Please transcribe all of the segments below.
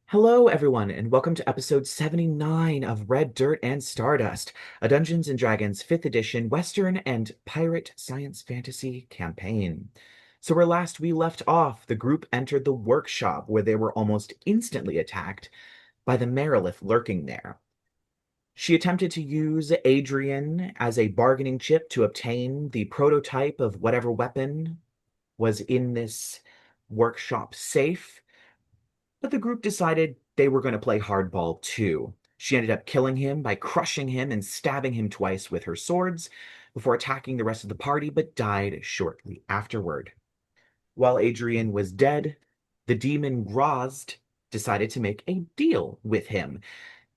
Hello, everyone, and welcome to episode 79 of Red Dirt and Stardust, a Dungeons & Dragons 5th edition Western and pirate science fantasy campaign. So where last we left off, the group entered the workshop where they were almost instantly attacked by the Merilith lurking there. She attempted to use Adrien as a bargaining chip to obtain the prototype of whatever weapon was in this workshop safe, but the group decided they were going to play hardball too. She ended up killing him by crushing him and stabbing him twice with her swords before attacking the rest of the party, but died shortly afterward. While Adrien was dead, the demon Graz'zt decided to make a deal with him,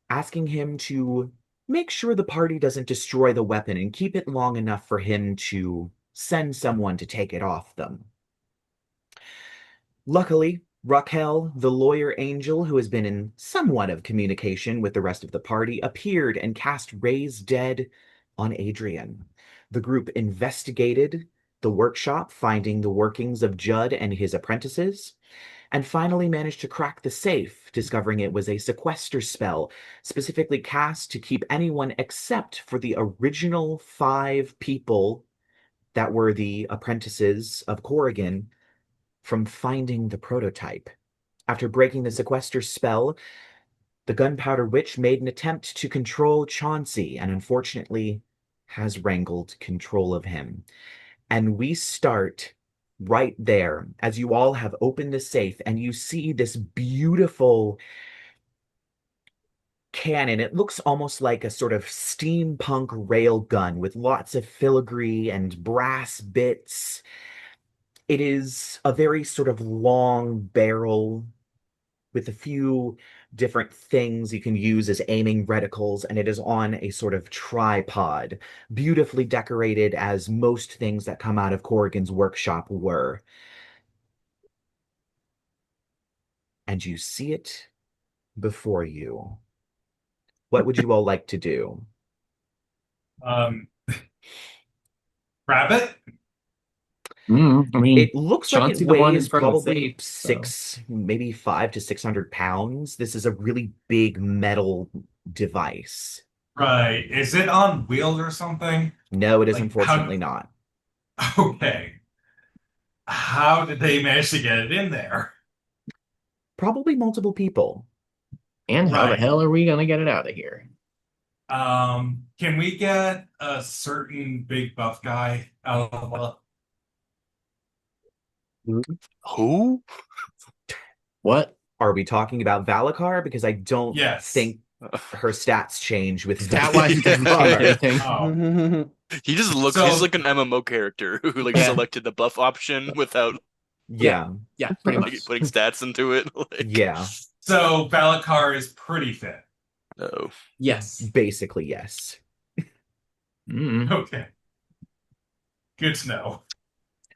asking him to make sure the party doesn't destroy the weapon and keep it long enough for him to send someone to take it off them. Luckily, Raquel, the lawyer angel who has been in somewhat of communication with the rest of the party, appeared and cast Raise Dead on Adrien. The group investigated the workshop, finding the workings of Judd and his apprentices, and finally managed to crack the safe, discovering it was a sequester spell specifically cast to keep anyone except for the original 5 people that were the apprentices of Corrigan from finding the prototype. After breaking the sequester spell, the Gunpowder Witch made an attempt to control Chauncey and unfortunately has wrangled control of him. And we start right there as you all have opened the safe and you see this beautiful cannon. It looks almost like a sort of steampunk rail gun with lots of filigree and brass bits. It is a very sort of long barrel with a few different things you can use as aiming reticles, and it is on a sort of tripod, beautifully decorated as most things that come out of Corrigan's workshop were. And you see it before you. What would you all like to do? Um, Rabbit? I mean, It looks like it Chauncey the one in weighs front of the probably safe, so 6, maybe 5 to 600 pounds. This is a really big metal device. Right. Is it on wheels or something? No, it is Like how unfortunately not. okay. How did they manage to get it in there? Probably multiple people. and how the Right. hell are we gonna get it out of here? Can we get a certain big buff guy out of Who? What? Are we talking about Valakar? Because I don't Yes. think her stats change with Stat-wise, it doesn't change Valakar. anything. He just looks, he's So like an MMO character who like Yeah, selected the buff option without yeah, Yeah, yeah, pretty like, much. putting stats into it. Like, yeah, so Valakar is pretty fit. no. Yes. basically, yes. Mm. Okay. Good to know.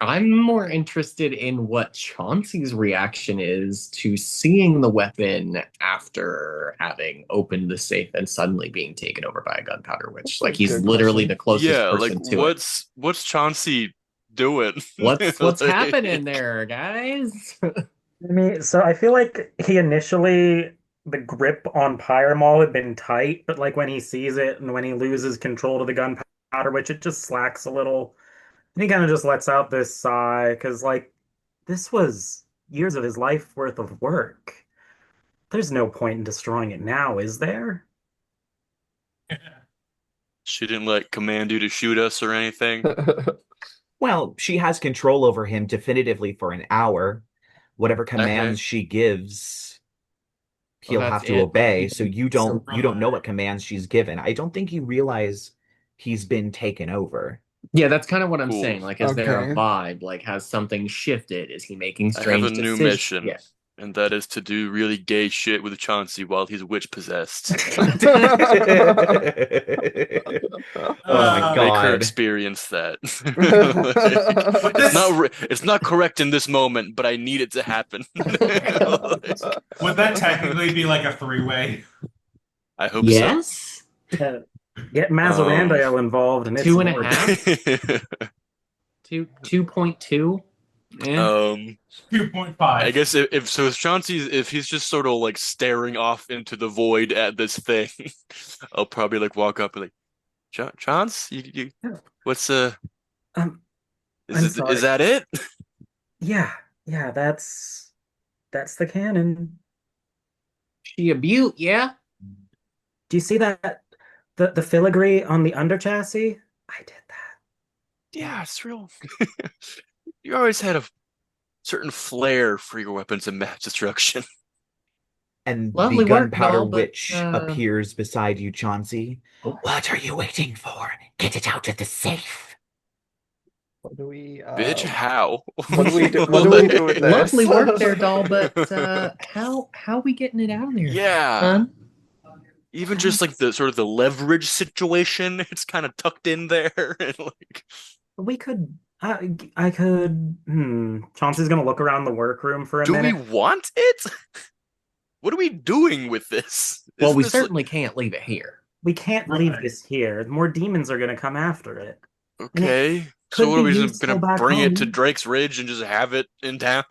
I'm more interested in what Chauncey's reaction is to seeing the weapon after having opened the safe and suddenly being taken over by a gunpowder witch. Like he's Good literally question. the closest Yeah, like person to it. what's Chauncey doing? What's Like, happening there, guys? So I feel like he initially the grip on Pyramol had been tight, but like when he sees it and when he loses control of the gunpowder, which it just slacks a little, and he kind of just lets out this sigh because like this was years of his life worth of work. There's no point in destroying it now, is there? she didn't like command you to shoot us or anything. Well, she has control over him definitively for an hour. Whatever Okay. commands she gives, Well, he'll that's have to it. obey. So you So don't know Right. what commands she's given. I don't think you realize he's been taken over. yeah, that's kind of what I'm Cool. saying. Like, is there a Okay. vibe? Like, has something shifted? Is he making I have a strange new decisions? mission, Yeah. and that is to do really gay shit with Chauncey while he's witch possessed. Oh my Make her God. experience that. Would It's this it's not correct in this moment, but I need it to happen. Like, would that technically be like a three-way? I hope so. Yes. Get Um, Mazarandale involved and it's Two and a more. half. 2.2. Um, 2.5. I guess if Chauncey's if he's just sort of like staring off into the void at this thing, I'll probably like walk up and like, Chaunce, what's Um, is I'm is sorry. that it? Yeah, that's the canon. She a beaut, yeah? Do you see that the filigree on the under chassis? I did that. Yeah, it's real. You always had a certain flair for your weapons of mass destruction. And the Lovely work and Gunpowder all, but Witch appears beside you, Chauncey. What are you waiting for? Get it out of the safe. What do we Bitch, how? what do we do with this? lovely work there, doll, but how we getting it out of there? Yeah. Son? Even just like the sort of the leverage situation, it's kind of tucked in there, and like We could I could Chauncey's gonna look around the workroom for a do we minute. want it? What are we doing with this? Well, Isn't we this certainly can't leave it here. We can't leave this here. More demons are gonna come after it. okay? could So what are be we just useful gonna back bring it to home. Drake's Ridge and just have it in town?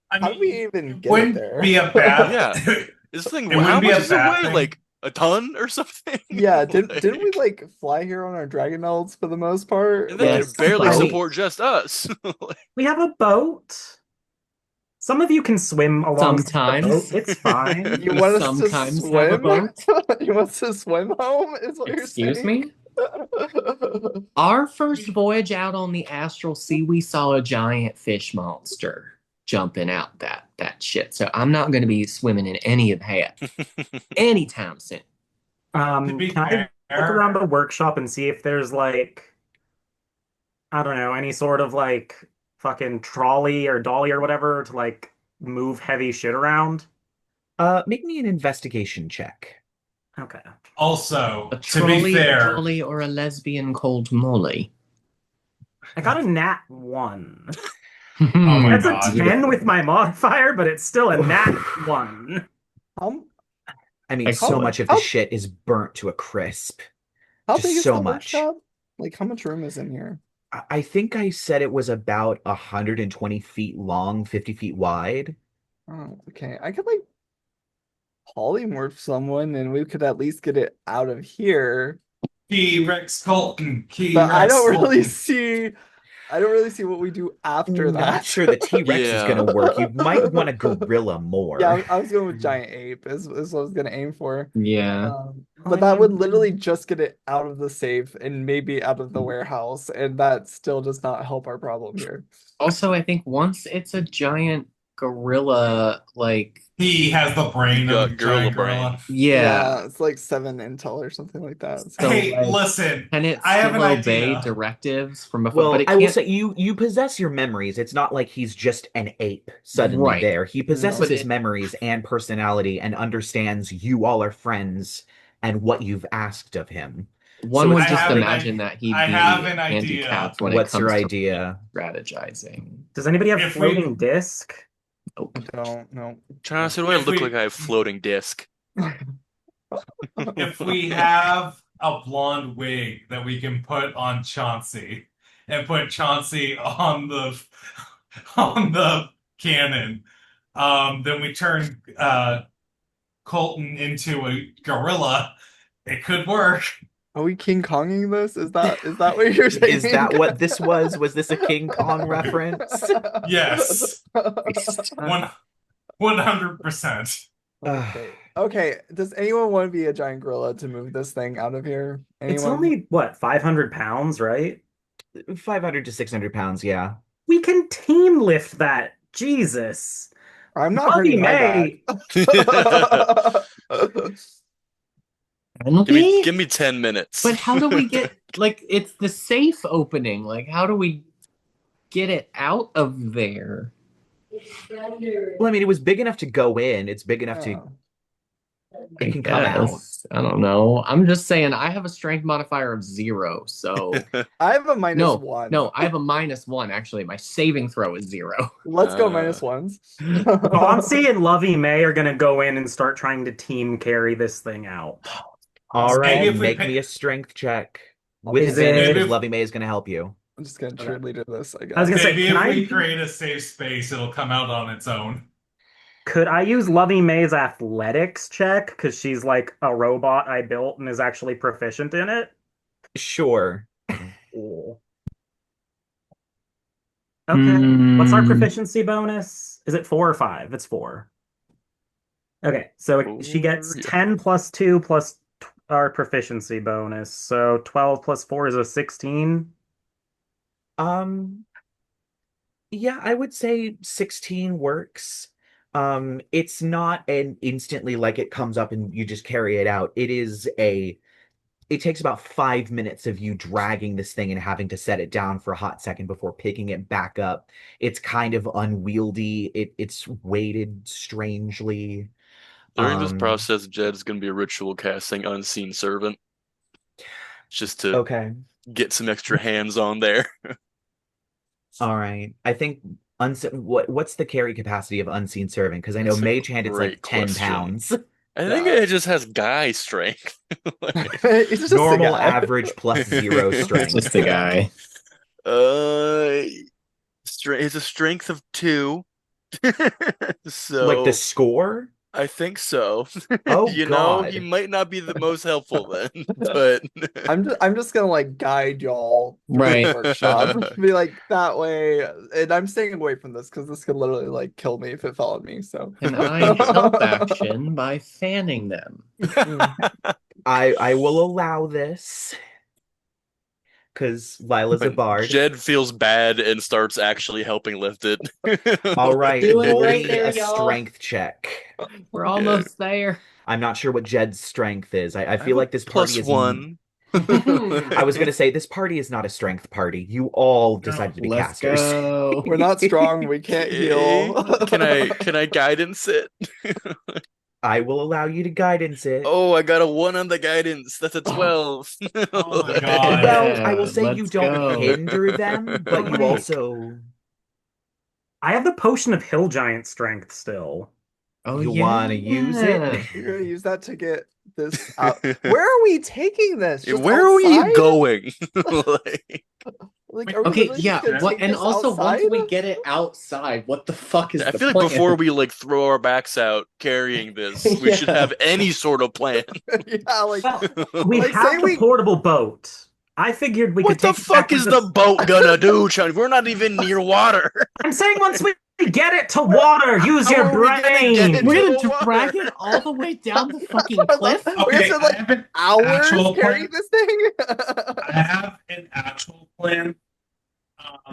I How mean, do we even get it wouldn't there? be a bad. Yeah. This thing, It how wouldn't be much a does it bad weigh? thing. Like a ton or something? Yeah, didn't Like, we like fly here on our dragonels for the most part? and they Yes, can barely but- support just us. Like, We have a boat. Some of you can swim along the Sometimes. boat. It's fine. You want us to Sometimes have a swim? boat. You want us to swim home? Is what Excuse you're saying? me? Our first voyage out on the astral sea, we saw a giant fish monster jumping out that shit. So I'm not going to be swimming in any of that anytime soon. To be Can I look fair, around the workshop and see if there's like, I don't know, any sort of like fucking trolley or dolly or whatever to like move heavy shit around? Make me an investigation check. Okay. also, A to be trolley, a fair, dolly, or a lesbian called Molly. I got a nat 1. Oh my That's God. a 10 with my modifier, but it's still a nat 1. I mean, so Excellent. much of the shit is burnt to a crisp. How Just big is so the much. workshop? Like, how much room is in here? I think I said it was about 120 feet long, 50 feet wide. Oh, okay. I could like polymorph someone and we could at least get it out of here. T-Rex Colton, T-Rex But I don't really Colton. see what we do after that. Not sure the T-Rex is Yeah. going to work. You might want a gorilla more. Yeah, I was going with giant ape is what I was gonna aim for. Yeah. But that would literally just get it out of the safe and maybe out of the warehouse, and that still does not help our problem here. Also, I think once it's a giant gorilla, like, He has the brain of a Gorilla giant brain. gorilla. yeah. It's like 7 intel or something like that. So, Hey, like, listen, can it I have still an obey idea. directives from afar? Well, But it I will can't. say you possess your memories. It's not like he's just an ape suddenly Right. there. He possesses But his it- memories and personality and understands you all are friends and what you've asked of him. One So would I just have an imagine that he'd I be have an idea. handicapped when What's it your comes to idea? strategizing. Does anybody have If we- floating disc? Nope. Don't know. Trying to say, do I If look we- like I have floating disc? If we have a blonde wig that we can put on Chauncey and put Chauncey on the cannon, then we turn Colton into a gorilla. It could work. Are we King Konging this? Is that what you're saying? Is that what this was? Was this a King Kong reference? Yes. 100%. Okay. Okay. Does anyone want to be a giant gorilla to move this thing out of here? It's Anyone? only, what, 500 pounds, right? 500 to 600 pounds, yeah. We can team lift that. Jesus. I'm not Lovey hurting my May. back. Penalty? Give me 10 minutes. But how do we get, like, it's the safe opening. Like, how do we get it out of there? Well, I mean, it was big enough to go in. It's big enough to Oh. it can come out. Yes. I don't know. I'm just saying I have a strength modifier of 0, so I have a minus no, 1. no, I have a -1 actually. My saving throw is 0. Let's go Uh, minus 1s. Chauncey and Lovey May are going to go in and start trying to team carry this thing out. All Maybe right, if we make pick- me a strength check I'll with be advantage there. because Lovey May is going to help you. I'm just gonna cheerleader this, I guess. I was gonna say, Maybe can if I- we create a safe space, it'll come out on its own. Could I use Lovey May's athletics check? Because she's like a robot I built and is actually proficient in it? Sure. Cool. Okay. What's our proficiency bonus? Is it 4 or 5? It's 4. Okay, so she gets 10 plus 2 plus our proficiency bonus. So 12 plus 4 is a 16. Yeah, I would say 16 works. It's not an instantly like it comes up and you just carry it out. It takes about 5 minutes of you dragging this thing and having to set it down for a hot second before picking it back up. It's kind of unwieldy. It's weighted strangely. During this process, Jed's gonna be ritual casting Unseen Servant. Just to Okay. get some extra hands on there. All right. I think what's the carry capacity of Unseen Servant? Because I know That's a Mage Hand it's like great 10 question. pounds. I think it just has guy strength. It's just a Normal, guy. average plus 0 strength. Just the guy. It's a strength of 2. So Like the score? I think so. Oh, You know, God. he might not be the most helpful then, but I'm just gonna like guide y'all through Right. the workshop. Be like that way, and I'm staying away from this because this could literally like kill me if it followed me. So And I help action by fanning them. I will allow this. Because Lila's a bard. Jed feels bad and starts actually helping lift it. All right, Do it roll right me there, a y'all. strength check. We're almost there. I'm not sure what Jed's strength is. I I feel have like this a party is +1. I was going to say this party is not a strength party. You all decided to be Let's casters. go. we're not strong. We can't heal. Can I guidance it? I will allow you to guidance it. Oh, I got a 1 on the guidance. That's a 12. Oh my God. Well, I will say you let's don't go. hinder them, but you Wait. also I have the potion of hill giant strength still. Oh, you yeah. want to use it. You're gonna use that to get this out. Where are we taking this? Just Where are you outside? going? Like, are we Okay, literally yeah. just gonna What? take And this also, once outside? we get it outside, what the fuck is I the feel like plan? before we like throw our backs out carrying this, we should Yeah. have any sort of plan. Yeah, like We Like, have say the we- portable boat. I figured we What could the take it fuck back with is the boat gonna do, Chun? We're not even near water. I'm saying once we get it to water, use How your are we gonna get brain. it We're to gonna the drag water? it all the way down the fucking cliff. we Okay, have to I like have an hours actual carrying plan. this thing. I have an actual plan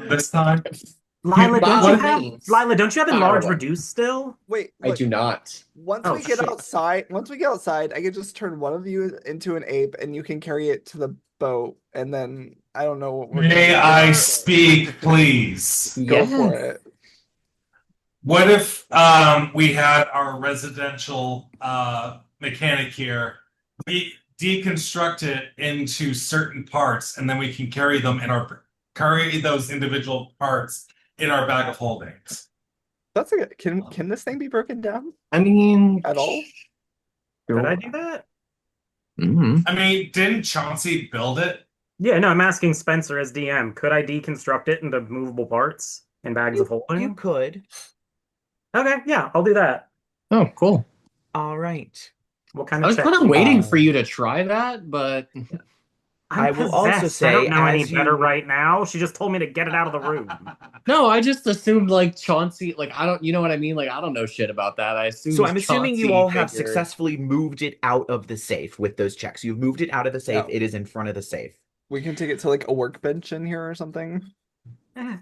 this time. Lila, By don't all you have means. Lila, don't you have Fire enlarge away. reduce still? Wait, I look, do not. once Oh, we get shit. once we get outside, I could just turn one of you into an ape, and you can carry it to the boat, and then I don't know what we're gonna May do. I speak, please? Go for Yes. it. What if we had our residential mechanic here? We deconstruct it into certain parts, and then we can carry those individual parts in our bag of holdings. That's a good. Can this thing be broken down I mean, at all? Could I do that? Mhm. I mean, didn't Chauncey build it? Yeah, no, I'm asking Spencer as DM. Could I deconstruct it into movable parts in bags of holding? You could. Okay, yeah, I'll do that. Oh, cool. All right. What kind I of was check kind do of you waiting want? for you to try that, but I'm I will also possessed. I don't say, know any as better you- right now. She just told me to get it out of the room. no, I just assumed like Chauncey. Like I don't, you know what I mean? Like I don't know shit about that. I assumed. So I'm assuming you Chauncey all have figured- successfully moved it out of the safe with those checks. You've moved it out of the safe. Yeah. It is in front of the safe. We can take it to like a workbench in here or something.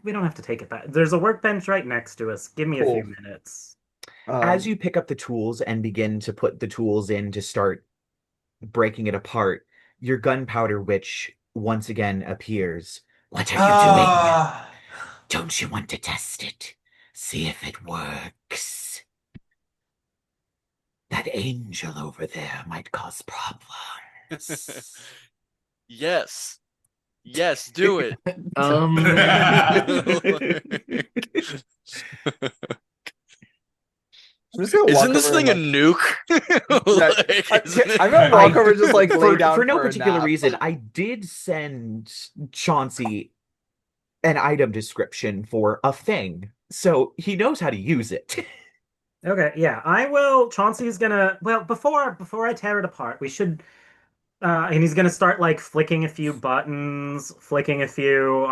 We don't have to take it back. There's a workbench right next to us. Give me a few Cool. minutes. As you pick up the tools and begin to put the tools in to start breaking it apart, your Gunpowder Witch once again appears. What are you doing? Don't you want to test it? See if it works. That angel over there might cause problems. Yes. Yes, do it. I'm just gonna walk Isn't this over thing a and, nuke? I'm gonna walk over and just like lay down for no a particular nap. reason, I did send Chauncey an item description for a thing, so he knows how to use it. Okay, yeah, I will. Chauncey's gonna. Well, before I tear it apart, we should. And he's gonna start like flicking a few buttons, flicking a few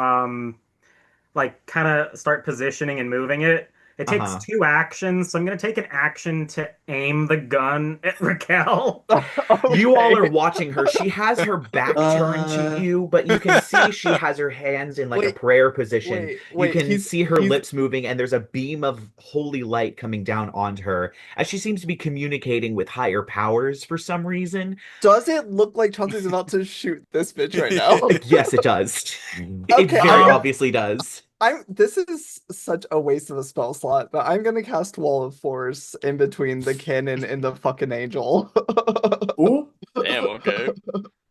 like kind of start positioning and moving it. It takes Uh-huh. 2 actions, so I'm gonna take an action to aim the gun at Raquel. You all are Okay. watching her. She has her back turned to Uh, you, but you can see she has her hands in like a Wait, prayer position. You wait. can see her He's lips moving, and there's a beam of holy light coming down onto her as she seems to be communicating with higher powers for some reason. Does it look like Chauncey's about to shoot this bitch right now? Yes, it does. It Okay, very obviously does. this is such a waste of a spell slot, but I'm gonna cast Wall of Force in between the cannon and the fucking angel. ooh, Damn, okay.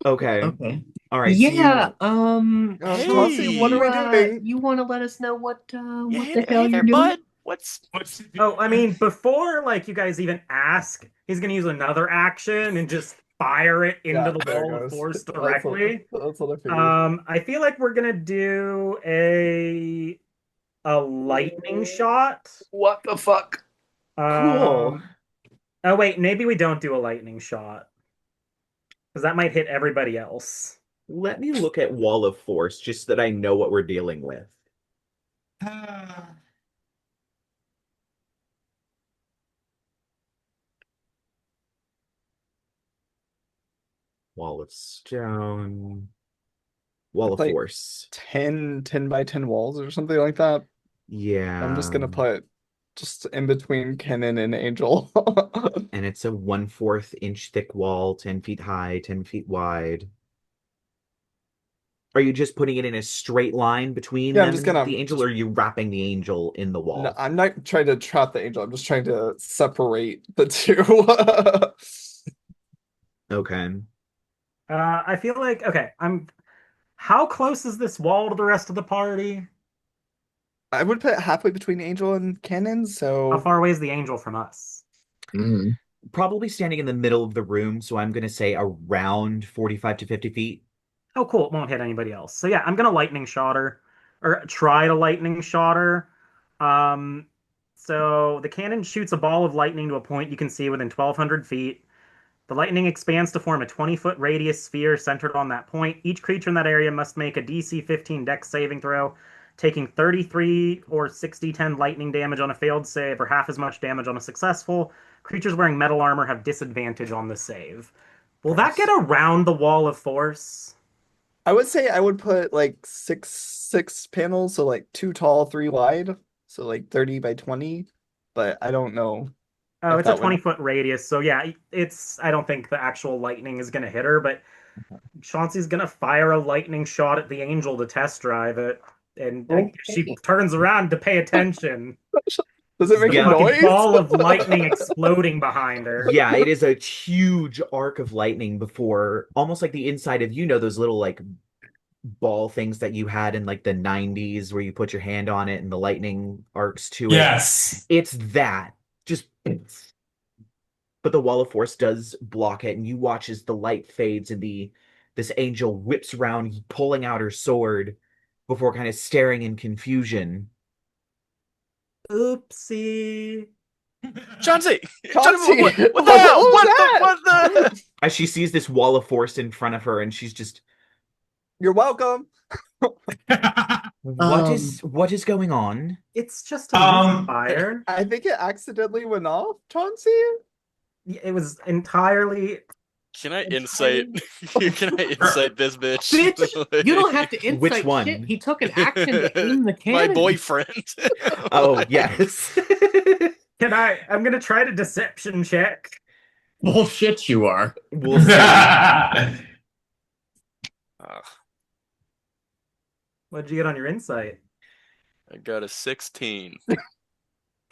Okay. okay. All right. Yeah, Chauncey, what are we doing? you want to let us know what the Hey hell there, you're doing? bud. What's Oh, I mean, before like you guys even ask, he's gonna use another action and just fire it into Yeah, the there it wall of goes. force That's directly. that's what I figured. I feel like we're gonna do a lightning shot. What the fuck? Cool. Um, oh wait, maybe we don't do a lightning shot because that might hit everybody else. Let me look at Wall of Force just so that I know what we're dealing with. Wall of Stone. Wall It's of like Force. 10 by 10 walls or something like that. I'm just Yeah. gonna put just in between cannon and angel. And it's a 1/4 inch thick wall, 10 feet high, 10 feet wide. Are you just putting it in a straight line between Yeah, I'm them just and gonna the angel, just or are you wrapping the angel in the no, wall? I'm not trying to trap the angel. I'm just trying to separate the two. Okay. I feel like okay. I'm. How close is this wall to the rest of the party? I would put it halfway between angel and cannon, How so far away is the angel from us? Mm. Probably standing in the middle of the room, so I'm going to say around 45 to 50 feet. Oh, cool. It won't hit anybody else. So yeah, I'm gonna lightning shot her, or try to lightning shot her. Um, so the cannon shoots a ball of lightning to a point you can see within 1,200 feet. The lightning expands to form a 20-foot radius sphere centered on that point. Each creature in that area must make a DC 15 Dex saving throw, taking 33 or 60-10 lightning damage on a failed save, or half as much damage on a successful. Creatures wearing metal armor have disadvantage on the save. Will that get gross. around the wall of force? I would say I would put like six panels, so like 2 tall, 3 wide, so like 30 by 20. But I don't know Oh, if it's a that would. 20-foot radius, so yeah, it's. I don't think the actual lightning is gonna hit her, but Chauncey's gonna fire a lightning shot at the angel to test drive it, and she Okay. turns around to pay attention. Does it The make a Yeah. fucking noise? ball of lightning exploding behind her. Yeah, it is a huge arc of lightning before, almost like the inside of, those little like ball things that you had in like the 90s where you put your hand on it and the lightning arcs to it. Yes. It's that. Just but the wall of force does block it, and you watch as the light fades and this angel whips around, pulling out her sword before kind of staring in confusion. Oopsie. Chauncey? Chauncey, What the what hell? was What that? the As she sees this wall of force in front of her, and she's just, You're welcome. what is going on? It's just a Um, misfire. I think it accidentally went off, Chauncey. It was entirely. Can I insight? Can I insight this bitch? Bitch, you don't have to Which insight one? shit. He took an action to aim the My cannon. boyfriend. Oh, yes. Can I? I'm gonna try to deception check. Bullshit, you are. We'll see. Ah, What'd you get on your insight? I got a 16.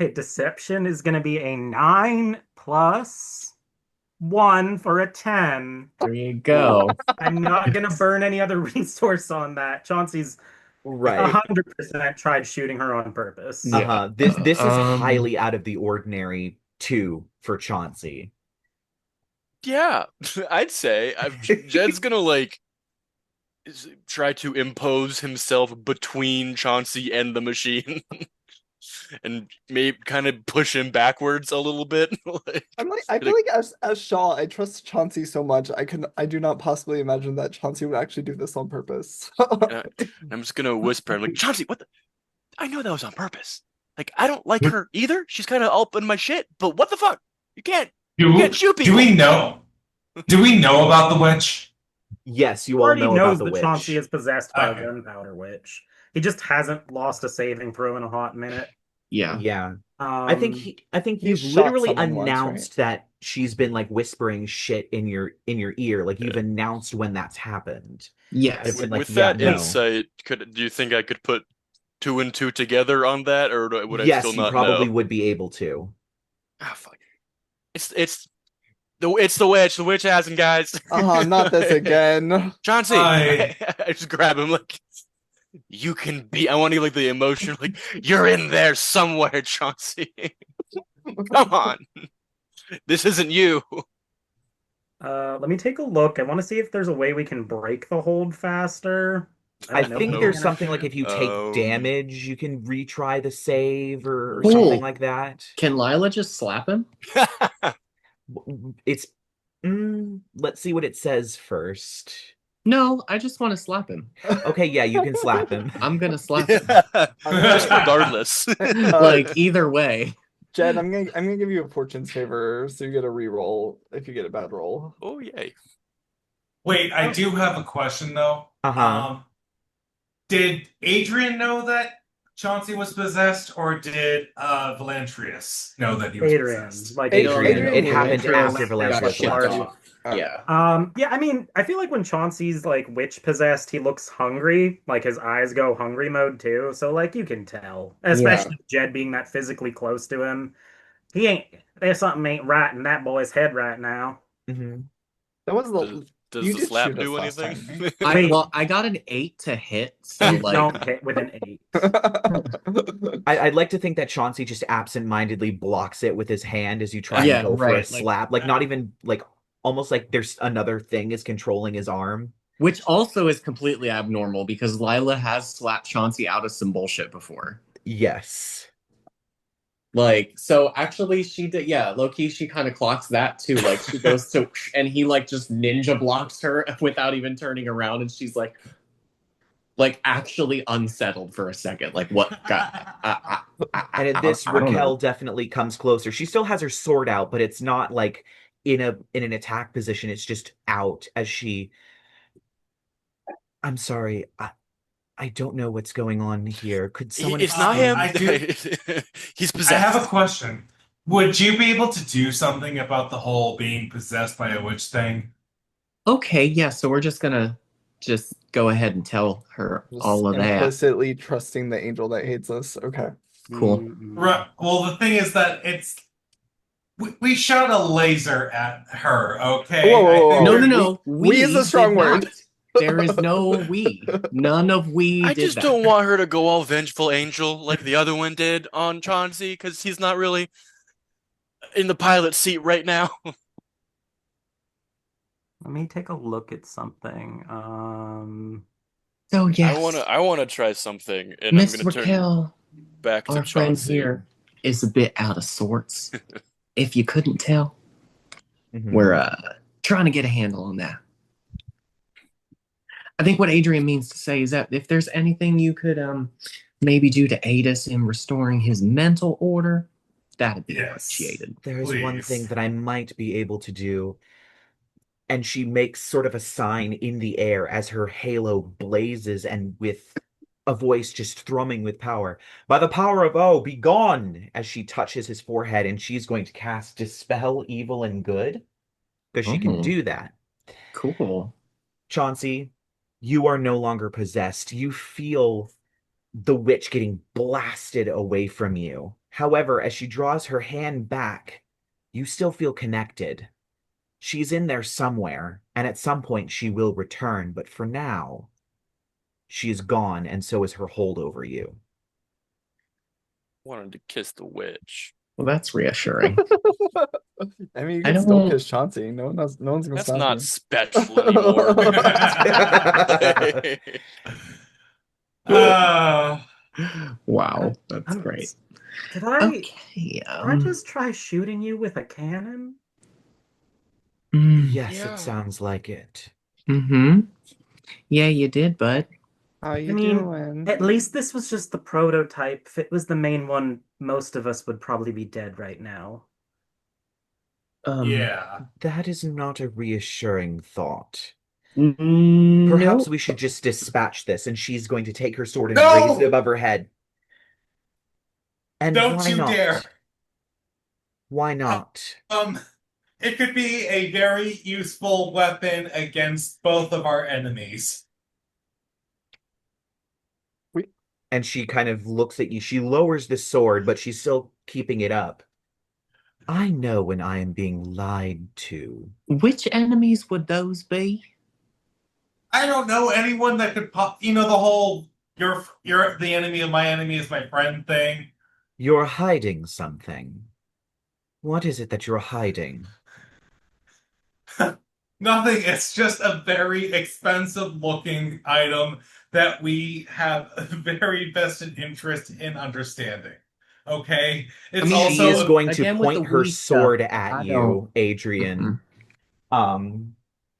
Okay, deception is gonna be a 9 plus 1 for a 10. There you go. I'm not gonna burn any other resource on that. Chauncey's Right. 100% tried shooting her on purpose. Yeah. Uh-huh. This is Um, highly out of the ordinary too for Chauncey. Yeah, I'd say Jed's gonna like try to impose himself between Chauncey and the machine and maybe kind of push him backwards a little bit. I feel like as Shaw, I trust Chauncey so much. I do not possibly imagine that Chauncey would actually do this on purpose. I'm just gonna whisper, I'm like, Chauncey, what the? I know that was on purpose. Like, I don't like her either. She's kind of up in my shit, but what the fuck? You can't shoot people. Do we know? Do we know about the witch? Yes, you all Already know knows about the that witch. Chauncey is possessed by Okay. a Gunpowder Witch. He just hasn't lost a saving throw in a hot minute. Yeah. Yeah. Um, I think he you've shot literally someone once, announced that she's been like whispering shit in your ear. Like you've announced when that's happened. Yes. It's been like, With yeah, that no. insight, do you think I could put 2 and 2 together on that, or would I Yes, still you not probably know? would be able to. Ah, fuck. It's the witch. The witch has him, guys. Not this again. Chauncey, I- I just grab him like, you can be. I want to like the emotion, like you're in there somewhere, Chauncey. Come on, this isn't you. let me take a look. I want to see if there's a way we can break the hold faster. I don't know think if there's we can something or like shit. if you take damage, you can retry the save or Cool. something like that. Can Lyla just slap him? It's let's see what it says first. No, I just want to slap him. Okay, yeah, you can slap him. I'm gonna slap him. Just regardless. Like either way. Jed, I'm gonna give you a fortune's favor, so you get a reroll if you get a bad roll. Oh yay! Wait, I do have a question though. Uh-huh. Did Adrien know that Chauncey was possessed, or did Valantrius know that he was Adrien, possessed? like Adrien It knew. happened Adrien after got Valantrius shipped left. off. Yeah. Yeah, I mean, I feel like when Chauncey's like witch possessed, he looks hungry. Like his eyes go hungry mode too. So like you can tell, especially Jed being that physically close to him. He ain't. There's something ain't right in that boy's head right now. Mm-hmm. That was the Does you the did slap shoot us do last anything? time, right? I got an 8 to hit, so You like don't hit with an 8. I'd like to think that Chauncey just absentmindedly blocks it with his hand as you try Yeah, and go for a right, like- slap. Like not even like almost like there's another thing is controlling his arm. which also is completely abnormal because Lyla has slapped Chauncey out of some bullshit before. Yes. Like, so actually she did, yeah, low-key, she kind of clocks that too. Like, she goes to, and he like just ninja blocks her without even turning around, and she's like actually unsettled for a second. Like, what got, And at this, I don't know. Raquel definitely comes closer. She still has her sword out, but it's not like in an attack position. It's just out as she. I'm sorry. I don't know what's going on here. Could someone? It's not him. I do- He's I possessed. have a question. Would you be able to do something about the whole being possessed by a witch thing? Okay, yeah, so we're just gonna just go ahead and tell her Just all of that. implicitly trusting the angel that hates us. Okay. Cool. Right. Well, the thing is that we shot a laser at her. Okay. Whoa, whoa, I whoa, think whoa. No, we're- no, no. we is a did strong word. not. There is no we. None of we I did just that. don't want her to go all vengeful angel like the other one did on Chauncey, because he's not really in the pilot seat right now. Let me take a look at something. So yes, I wanna try something, and Miss I'm gonna turn Raquel, back to our friend Chauncey. here, is a bit out of sorts. If you couldn't tell, Mhm. we're trying to get a handle on that. I think what Adrien means to say is that if there's anything you could maybe do to aid us in restoring his mental order, that'd be Yes. appreciated. There's one Please. thing that I might be able to do. And she makes sort of a sign in the air as her halo blazes and with a voice just thrumming with power. By the power of O, be gone! As she touches his forehead, and she's going to cast Dispel Evil and Good. Because she can Oh. do that. Cool. Chauncey, you are no longer possessed. You feel the witch getting blasted away from you. However, as she draws her hand back, you still feel connected. She's in there somewhere, and at some point she will return, but for now, she is gone, and so is her hold over you. Wanted to kiss the witch. Well, that's reassuring. I mean, you I can still don't. piss Chauncey. No one's gonna That's stop not you. special anymore. uh, Wow, that's Um, great. did I Okay. just try shooting you with a cannon? Mm, Yes, it Yeah. sounds like it. mm-hmm. Yeah, you did, bud. How I you mean, doing? at least this was just the prototype. If it was the main one, most of us would probably be dead right now. Um, yeah. That is not a reassuring thought. Perhaps nope. we should just dispatch this, and she's going to take her sword and raise it No! above her head. And Don't why you dare! not? Why Uh, not? Um, it could be a very useful weapon against both of our enemies. We And she kind of looks at you. She lowers the sword, but she's still keeping it up. I know when I am being lied to. Which enemies would those be? I don't know anyone that could pop, the whole you're the enemy of my enemy is my friend thing. You're hiding something. What is it that you're hiding? Nothing. It's just a very expensive looking item that we have a very vested interest in understanding. Okay? It's mean, She is also going to again with the point her we stuff, sword at I don't. you, Adrien. Mm-mm. Um,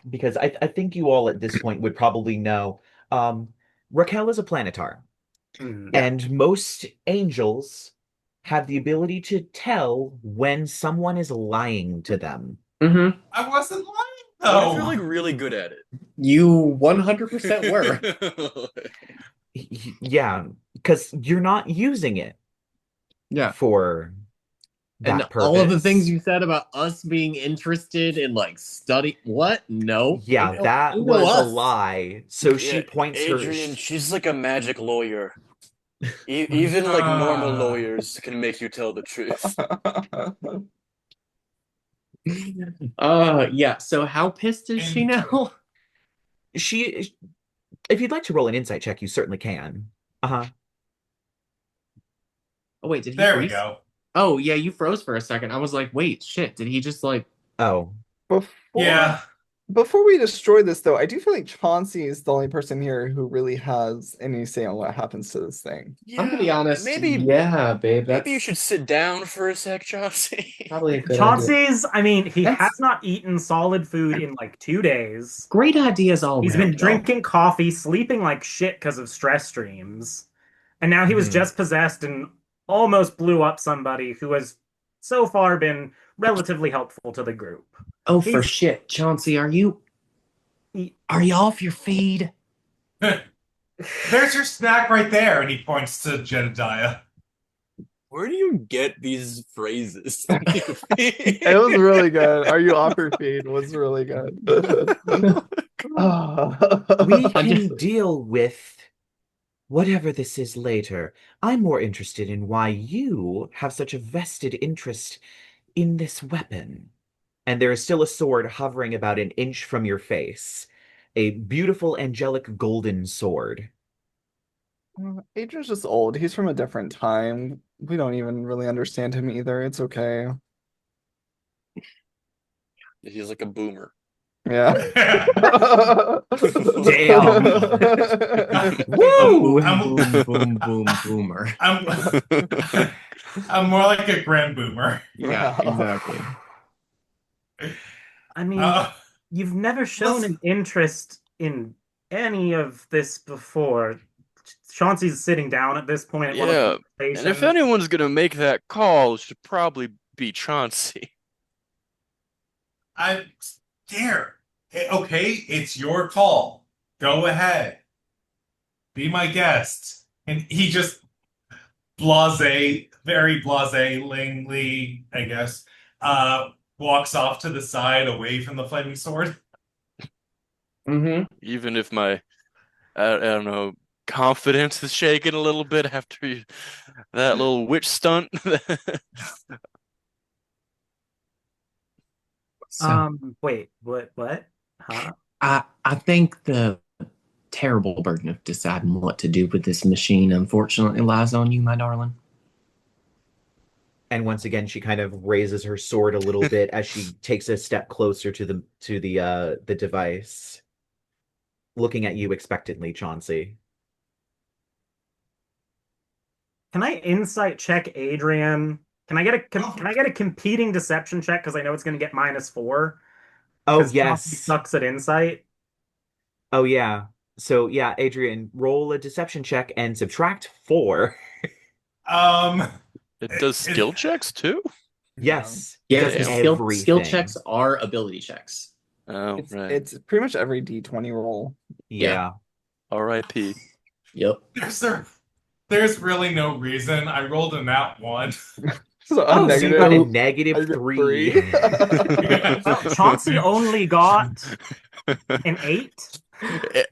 because I think you all at this point would probably know. Um, Raquel is a planetar, Hmm. Yeah. and most angels have the ability to tell when someone is lying to them. Mm-hmm. I wasn't lying What if you're though. like really good at You 100% were. it? Yeah, because you're not using it Yeah. for And that all of the things purpose. you said about us being interested in like study, what? No, Yeah, that ain't no was a us. lie. So Yeah, she points her. Adrian, she's like a magic lawyer. Even like normal Ah. lawyers can make you tell the truth. Yeah. So how pissed is she And now? She, if you'd like to roll an insight check, you certainly can. Uh-huh. Oh wait, did he there we freeze? go. Oh yeah, you froze for a second. I was like, wait, shit, did he just like? Oh, Before Yeah. before we destroy this, though, I do feel like Chauncey is the only person here who really has any say on what happens to this thing. I'm gonna be honest. Maybe Yeah, babe, maybe you that's should sit down for a sec, Chauncey. probably a good idea. Chauncey's, I mean, he has That's not eaten solid food in like 2 days. great ideas all He's around, been y'all. drinking coffee, sleeping like shit because of stress streams. And now he was mhm. just possessed and almost blew up somebody who has so far been relatively helpful to the group. Oh, for He's shit, Chauncey, he, are you off your feed? There's your snack right there, and he points to Jedidiah. Where do you get these phrases? It was really good. Are you off your feed? Was really good. We I'm can just deal with whatever this is later. I'm more interested in why you have such a vested interest in this weapon. And there is still a sword hovering about an inch from your face. A beautiful angelic golden sword. Adrian's just old. He's from a different time. We don't even really understand him either. It's okay. He's like a boomer. Yeah. Damn. Woo! boom, boom, boom, boomer. I'm, I'm more like a grand boomer. Yeah, exactly. I mean, Uh, you've never shown let's- an interest in any of this before. Chauncey's sitting down at this point at one of Yeah, the and if stations. anyone's gonna make that call, it should probably be Chauncey. I'm scared. Okay, it's your call. Go ahead. Be my guest. And he just very blasé-lingly, I guess, walks off to the side away from the flaming sword. Mm-hmm. Even if my, I don't know, confidence is shaken a little bit after that little witch stunt. So Wait, what? Huh? I think the terrible burden of deciding what to do with this machine unfortunately lies on you, my darling. And once again, she kind of raises her sword a little bit as she takes a step closer to the device, looking at you expectantly, Chauncey. Can I insight check Adrien? Can I get a competing deception check? Because I know it's going to get -4. Oh, Because Chauncey yes. sucks at insight. Oh, yeah. So, yeah, Adrien, roll a deception check and subtract 4. It does skill checks too? Yes. Yeah, Does because skill everything. checks are ability checks. Oh, It's right. it's pretty much every D20 roll. Yeah. R.I.P. Yep. There's really no reason. I rolled a nat 1. So Oh, so you got a negative -3. Well, Chauncey only got an 8.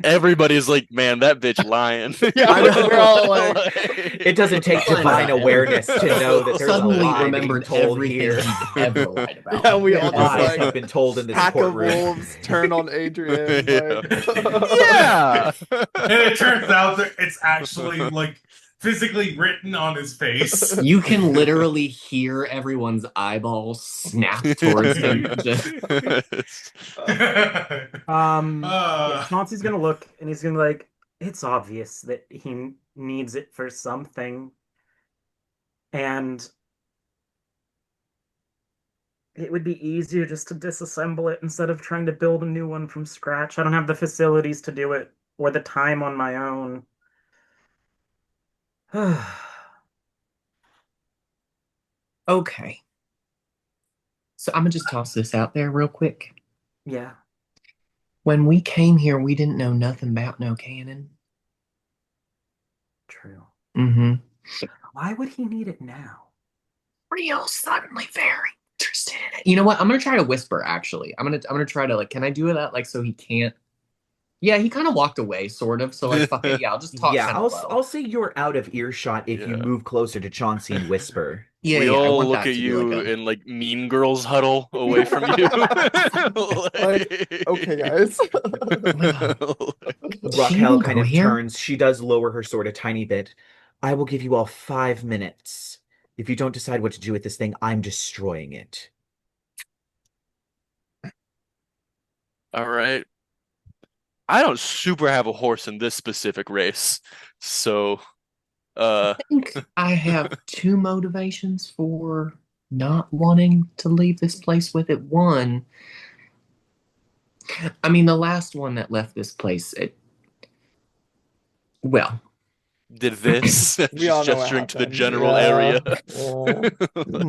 Everybody's like, man, that bitch lying. Yeah, we're all like, It doesn't take divine awareness to know that there's a Suddenly lie being remembered told everything here. he's ever lied about. Yeah, we all just Lies like have been told in this pack of courtroom. wolves turn on Adrien. Yeah. Like... Yeah. And it turns out that it's actually like physically written on his face. You can literally hear everyone's eyeballs snap towards him. Yeah, Chauncey's gonna look and he's gonna be like, it's obvious that he needs it for something. And it would be easier just to disassemble it instead of trying to build a new one from scratch. I don't have the facilities to do it or the time on my own. Okay. So I'm gonna just toss this out there real quick. Yeah. When we came here, we didn't know nothing about no cannon. True. Mm-hmm. Why would he need it now? Real suddenly very interested in it. You know what? I'm gonna try to whisper. Actually, I'm gonna try to like. Can I do that? Like, so he can't. Yeah, he kind of walked away, sort of. So like, fuck it. Yeah, I'll just talk. Yeah, kinda low. I'll say you're out of earshot if you Yeah. move closer to Chauncey and whisper. Yeah, We yeah, I all want look that at to be you like a- and like Mean Girls huddle away from you. Like, okay, guys. Raquel kind of here? turns. She does lower her sword a tiny bit. I will give you all 5 minutes. If you don't decide what to do with this thing, I'm destroying it. All right. I don't super have a horse in this specific race, so I think I have two motivations for not wanting to leave this place with it. One, I mean, the last one that left this place, well, did this We all know what gesturing to the happened. general Yeah. area. Oh.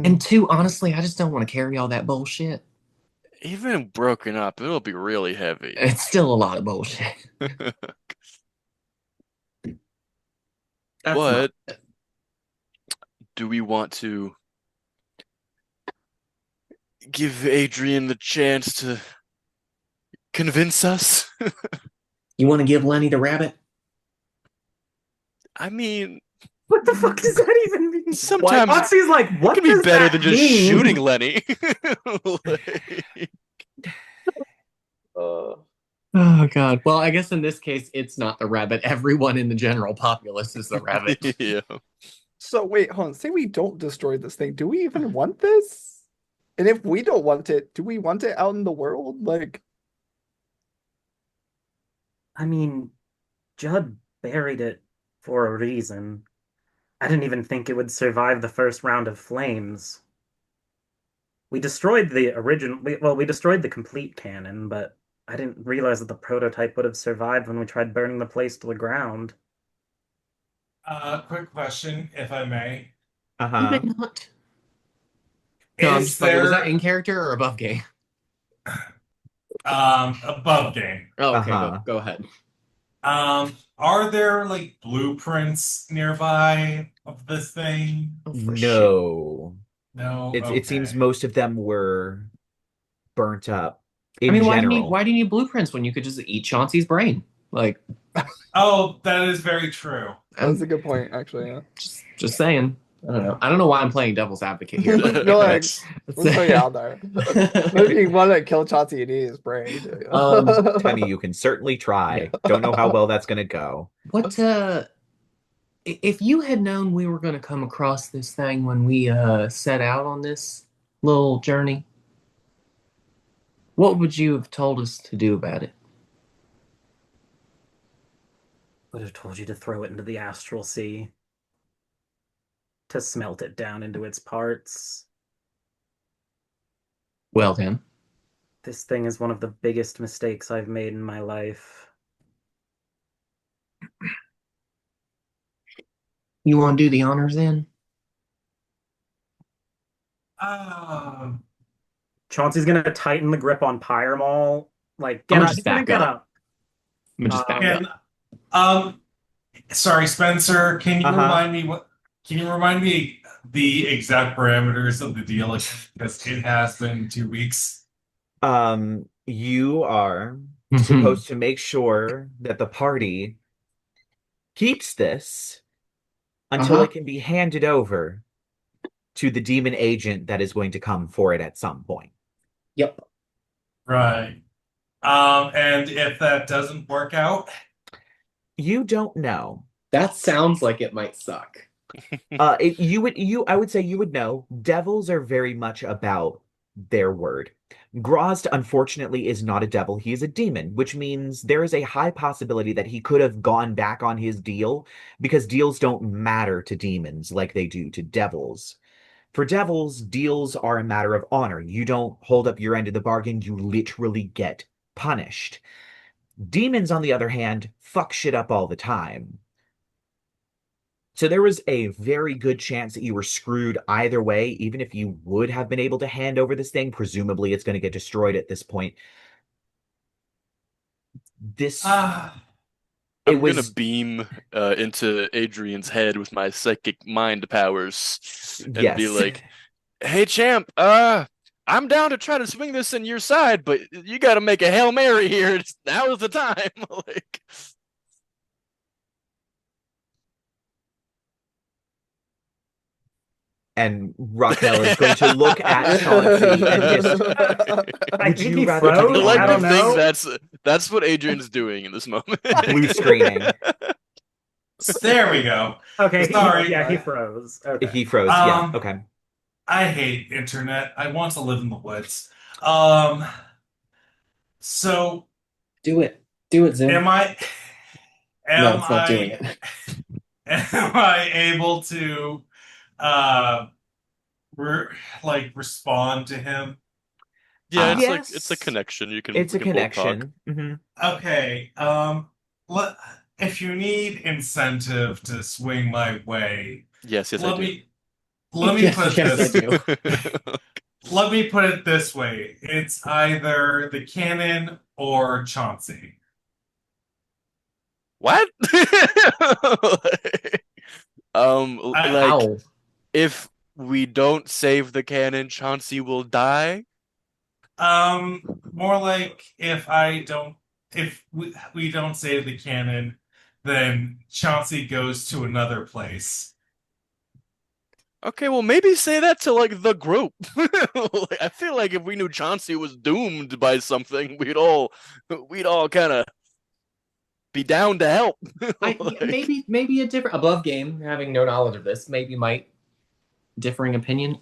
and two, honestly, I just don't want to carry all that bullshit. Even broken up, it'll be really heavy. It's still a lot of bullshit. That's But do we want to give Adrien the chance to convince us? You want to give Lenny the rabbit? I mean, What the fuck does that even mean? sometimes Foxy's like, it what can be does better that than just mean? shooting Lenny. Like, Oh god. Well, I guess in this case, it's not the rabbit. Everyone in the general populace is the rabbit. yeah. So wait, hold on. Say we don't destroy this thing. Do we even want this? And if we don't want it, do we want it out in the world? Like, I mean, Judd buried it for a reason. I didn't even think it would survive the first round of flames. We destroyed the original, we destroyed the complete cannon, but I didn't realize that the prototype would have survived when we tried burning the place to the ground. Quick question, if I may. Uh-huh. Maybe not. No, I'm Is just like, was that there in character or above game? above game? Oh, okay, Uh-huh. go ahead. Are there like blueprints nearby of this thing? Oh, for shit. No. No. It seems Okay. most of them were burnt up I in mean, general. why do you need blueprints when you could just eat Chauncey's brain? Like, Oh, that is very true. that's a good point, actually. Yeah. just saying. I don't know. I don't know why I'm playing devil's advocate here. But You're like, that's- let's throw you out there. Maybe you want to kill Chauncey and eat his brain. Tell me, you can certainly try. Don't know how well that's gonna go. What If you had known we were going to come across this thing when we set out on this little journey, what would you have told us to do about it? Would have told you to throw it into the astral sea, to smelt it down into its parts. Well then, This thing is one of the biggest mistakes I've made in my life. you want to do the honors then? Um, Chauncey's gonna tighten the grip on Pyre Mall. Like, I'm get gonna up. just He's gonna back get up. up. I'm gonna just back can, up. sorry, Spencer, can you Uh-huh. remind me can you remind me the exact parameters of the deal? Because it has been 2 weeks. You are supposed to make sure that the party keeps this until Uh-huh. it can be handed over to the demon agent that is going to come for it at some point. Yep. Right. And if that doesn't work out, You don't know. That sounds like it might suck. I would say you would know. Devils are very much about their word. Graz'zt, unfortunately, is not a devil. He is a demon, which means there is a high possibility that he could have gone back on his deal because deals don't matter to demons like they do to devils. For devils, deals are a matter of honor. You don't hold up your end of the bargain, you literally get punished. Demons, on the other hand, fuck shit up all the time. So there was a very good chance that you were screwed either way, even if you would have been able to hand over this thing. Presumably, it's going to get destroyed at this point. This uh, it I'm gonna was beam into Adrian's head with my psychic mind powers and be yes. like, "Hey, champ, I'm down to try to swing this in your side, but you got to make a Hail Mary here. Now is the time." Like, And Rocknell is going to look at Chauncey and just, I would think you he rather have froze. the I like I to don't honors? know. think that's what Adrian's doing in this moment. Blue screening. there we go. Okay, Sorry. yeah, he froze. Okay. He froze. Yeah. Um, Okay. I hate internet. I want to live in the woods. So Do it. Do it, Zim. am I No, am it's not doing I it. am I able to uh re respond to him? Yeah, it's like Yes. it's a connection. It's We a can both talk. connection. Mhm. Okay. Let, if you need incentive to swing my way, Yes, I let do. me let me Yes, put yes, I this do. let me put it this way. It's either the cannon or Chauncey. What? Like Ow. if we don't save the cannon, Chauncey will die. More like if we don't save the cannon, then Chauncey goes to another place. Okay, well maybe say that to like the group. Like, I feel like if we knew Chauncey was doomed by something, we'd all kind of be down to help. Like, Maybe a different above game, having no knowledge of this, maybe might differing opinion.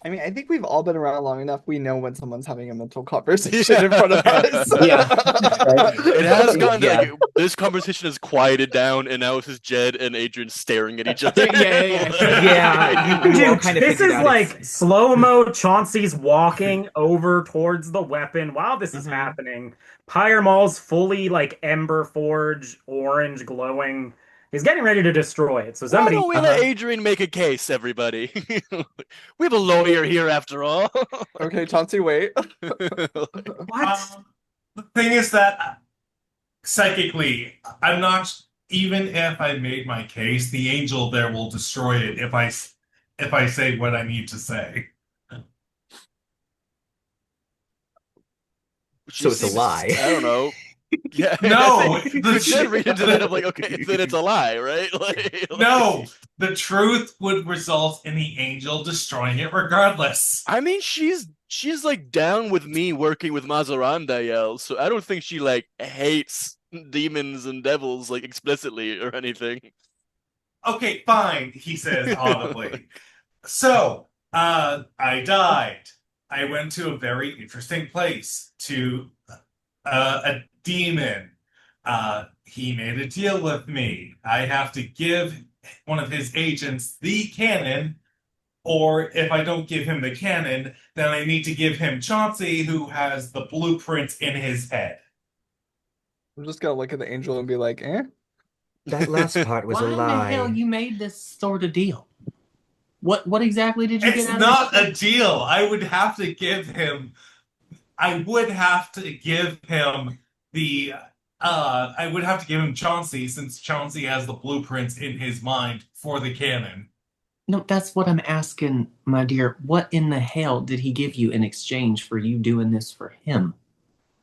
I mean, I think we've all been around long enough. We know when someone's having a mental conversation in front of us. Yeah. Right. It has gotten Yeah. like this conversation has quieted down, and now it's just Jed and Adrian staring at each other. Yeah. Yeah, you all Dude, kind of this figured is out like slow-mo. Chauncey's walking over towards the weapon while this is Mhm. happening. Pyre Mall's fully like Ember Forge, orange glowing. He's getting ready to destroy it. So Why somebody, don't we let Adrian make a case, everybody? We have a lawyer here after all. Okay, Chauncey, wait. what? The thing is that psychically, I'm not even if I made my case, the angel there will destroy it if I say what I need to say. So it's a lie. I don't know. Yeah. No, But Jed read into that. I'm like, okay, then it's a lie, right? No, the truth would result in the angel destroying it regardless. I mean, she's like down with me working with Mazaranda, so I don't think she like hates demons and devils like explicitly or anything. Okay, fine, he says audibly. So, I died. I went to a very interesting place, to a demon. He made a deal with me. I have to give one of his agents the cannon, or if I don't give him the cannon, then I need to give him Chauncey, who has the blueprints in his head. I'm just gonna look at the angel and be like, eh? That last part was Why a in the hell lie. you made this sort of deal? What exactly did you It's get out not of a deal. I would have to give him the I would have to give him Chauncey, since Chauncey has the blueprints in his mind for the cannon. No, that's what I'm asking, my dear. What in the hell did he give you in exchange for you doing this for him?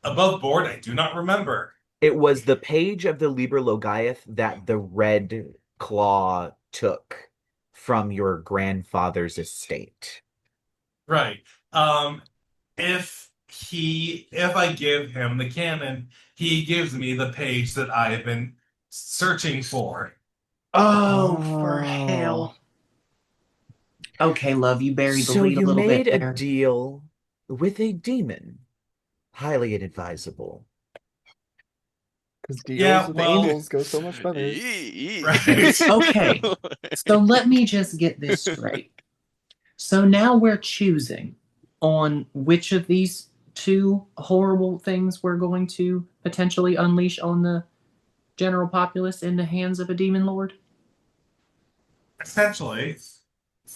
Above board, I do not remember. It was the page of the Liber Logaeth that the Red Claw took from your grandfather's estate. Right. If I give him the cannon, he gives me the page that I have been searching for. Oh, for hell. Okay, love, you buried the So lead a you little bit made a there. deal with a demon. Highly inadvisable. Because deals Yeah, with well, angels go so much better. Right. Okay. So let me just get this straight. So now we're choosing on which of these two horrible things we're going to potentially unleash on the general populace in the hands of a demon lord. Essentially.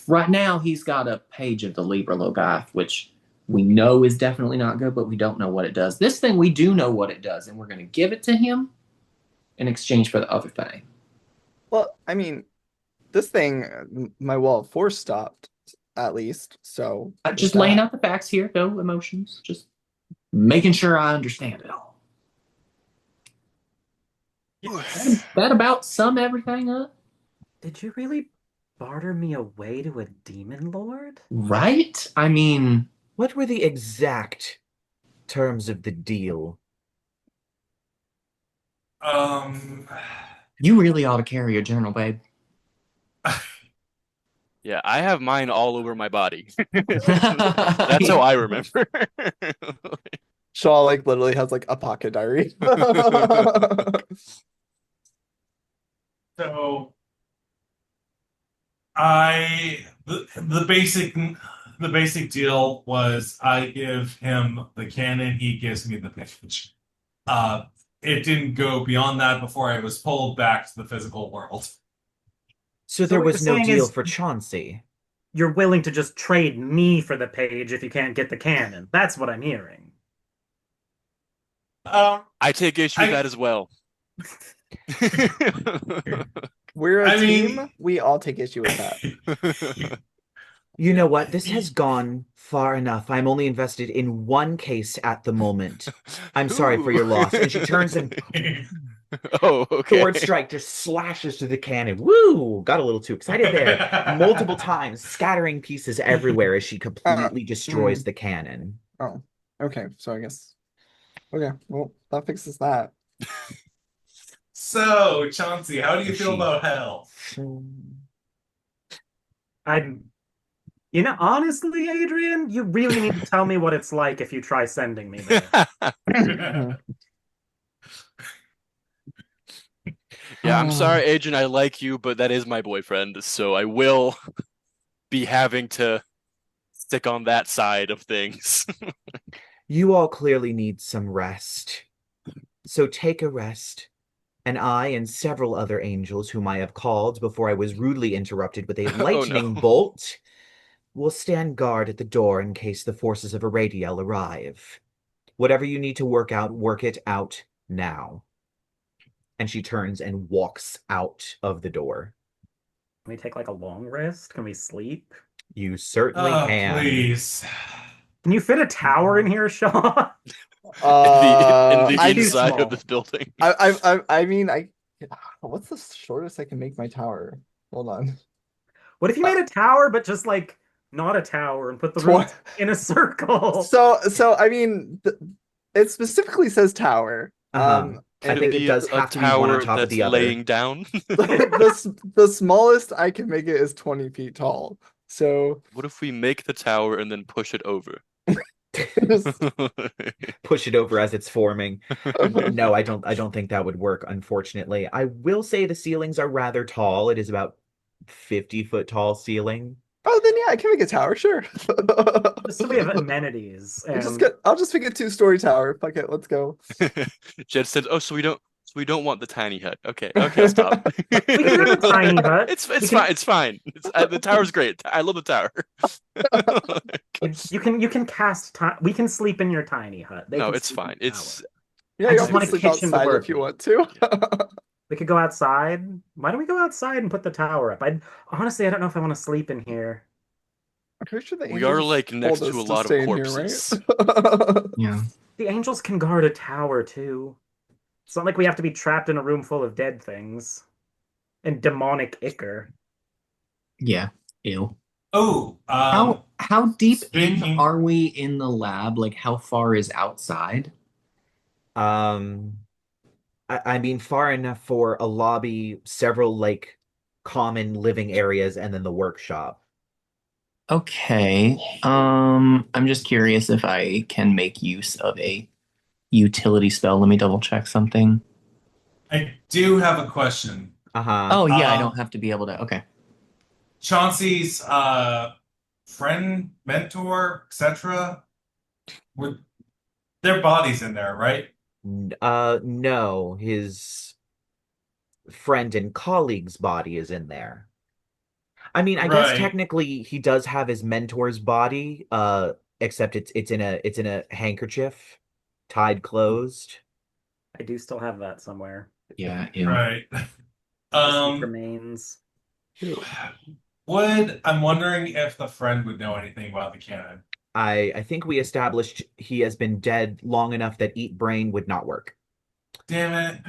Right now, he's got a page of the Libra Logath, which we know is definitely not good, but we don't know what it does. This thing, we do know what it does, and we're going to give it to him in exchange for the other thing. Well, I mean, this thing, my wall of force stopped, at least, so... Just laying out the facts here, no emotions, just making sure I understand it all. That about sum everything up? Did you really barter me away to a demon lord? Right? I mean... What were the exact terms of the deal? You really ought to carry a journal, babe. Yeah, I have mine all over my body. That's how I remember. Shaw, like, literally has, like, a pocket diary. So the basic deal was I give him the cannon, he gives me the page. It didn't go beyond that before I was pulled back to the physical world. So So there what was you're no saying deal is- for Chauncey. You're willing to just trade me for the page if you can't get the cannon. That's what I'm hearing. I take issue with that as well. We're a I team. mean- We all take issue with that. You know what? This has gone far enough. I'm only invested in one case at the moment. I'm sorry for your loss. And she turns and Oh, okay. sword strike just slashes to the cannon. Woo! Got a little too excited there. Multiple times, scattering pieces everywhere as she completely destroys the cannon. Oh, okay. So I guess. Okay, well, that fixes that. So, Chauncey, how do you feel about hell? Honestly, Adrien, you really need to tell me what it's like if you try sending me there. Yeah, I'm sorry, Adrian, I like you, but that is my boyfriend, so I will be having to stick on that side of things. You all clearly need some rest. So take a rest, and I and several other angels whom I have called before I was rudely interrupted with a lightning bolt will stand guard at the door in case the forces of Aradiel arrive. Whatever you need to work it out now. And she turns and walks out of the door. Can we take like a long rest? Can we sleep? You certainly Oh, can. please. Can you fit a tower in here, Shaw? in I the do inside small. of this building. I mean, what's the shortest I can make my tower? Hold on. What if you made a tower, but just like not a tower and put the Tw- roots in a circle? So I mean, it specifically says tower. Uh-huh. I Can and it think it be does a have to be one on tower top of that's the other. laying down? the smallest I can make it is 20 feet tall. So What if we make the tower and then push it over? just Push it over as it's forming. No, I don't think that would work, unfortunately. I will say the ceilings are rather tall. It is about 50-foot tall ceiling. oh, then yeah, I can make a tower, sure. Just so we have amenities and I'll just make a 2-story tower. Fuck it, let's go. Jed said, "Oh, so we don't want the tiny hut. Okay, okay, I'll stop. we can have a tiny hut. It's We it's can- fine. It's fine. The tower's great. I love the tower. You can cast we can sleep in your tiny hut. They No, can it's sleep in fine. the It's tower. Yeah, I y'all just can want a sleep kitchen to outside work if you in. want to. We could go outside. Why don't we go outside and put the tower up? I don't know if I want to sleep in here. I'm pretty sure the we are angels like next told to a us lot of stay in here, right? corpses. Yeah. The angels can guard a tower too. It's not like we have to be trapped in a room full of dead things and demonic ichor. Yeah. Ew. Oh, How deep in speaking. are we in the lab? Like how far is outside? Um, I mean, far enough for a lobby, several like common living areas, and then the workshop. Okay. I'm just curious if I can make use of a utility spell. Let me double check something. I do have a question. Uh-huh. Oh yeah, I Um, don't have to be able to. Okay. Chauncey's friend, mentor, etc. With their bodies in there, right? No, his friend and colleague's body is in there. I mean, I guess Right. technically he does have his mentor's body, except it's in a handkerchief, tied closed. I do still have that somewhere. Yeah, ew. Right. Deceased Um, remains. I'm wondering if the friend would know anything about the canon. I think we established he has been dead long enough that eat brain would not work. Damn it.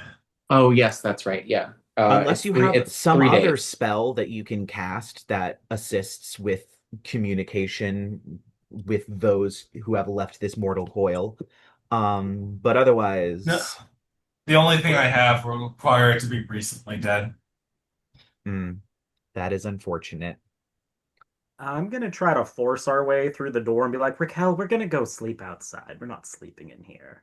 Oh yes, that's right. Yeah. Unless you have It's some 3 days. other spell that you can cast that assists with communication with those who have left this mortal coil. But No, otherwise, the only thing I have will require it to be recently dead. hmm, that is unfortunate. I'm gonna try to force our way through the door and be like, Raquel, we're gonna go sleep outside. We're not sleeping in here.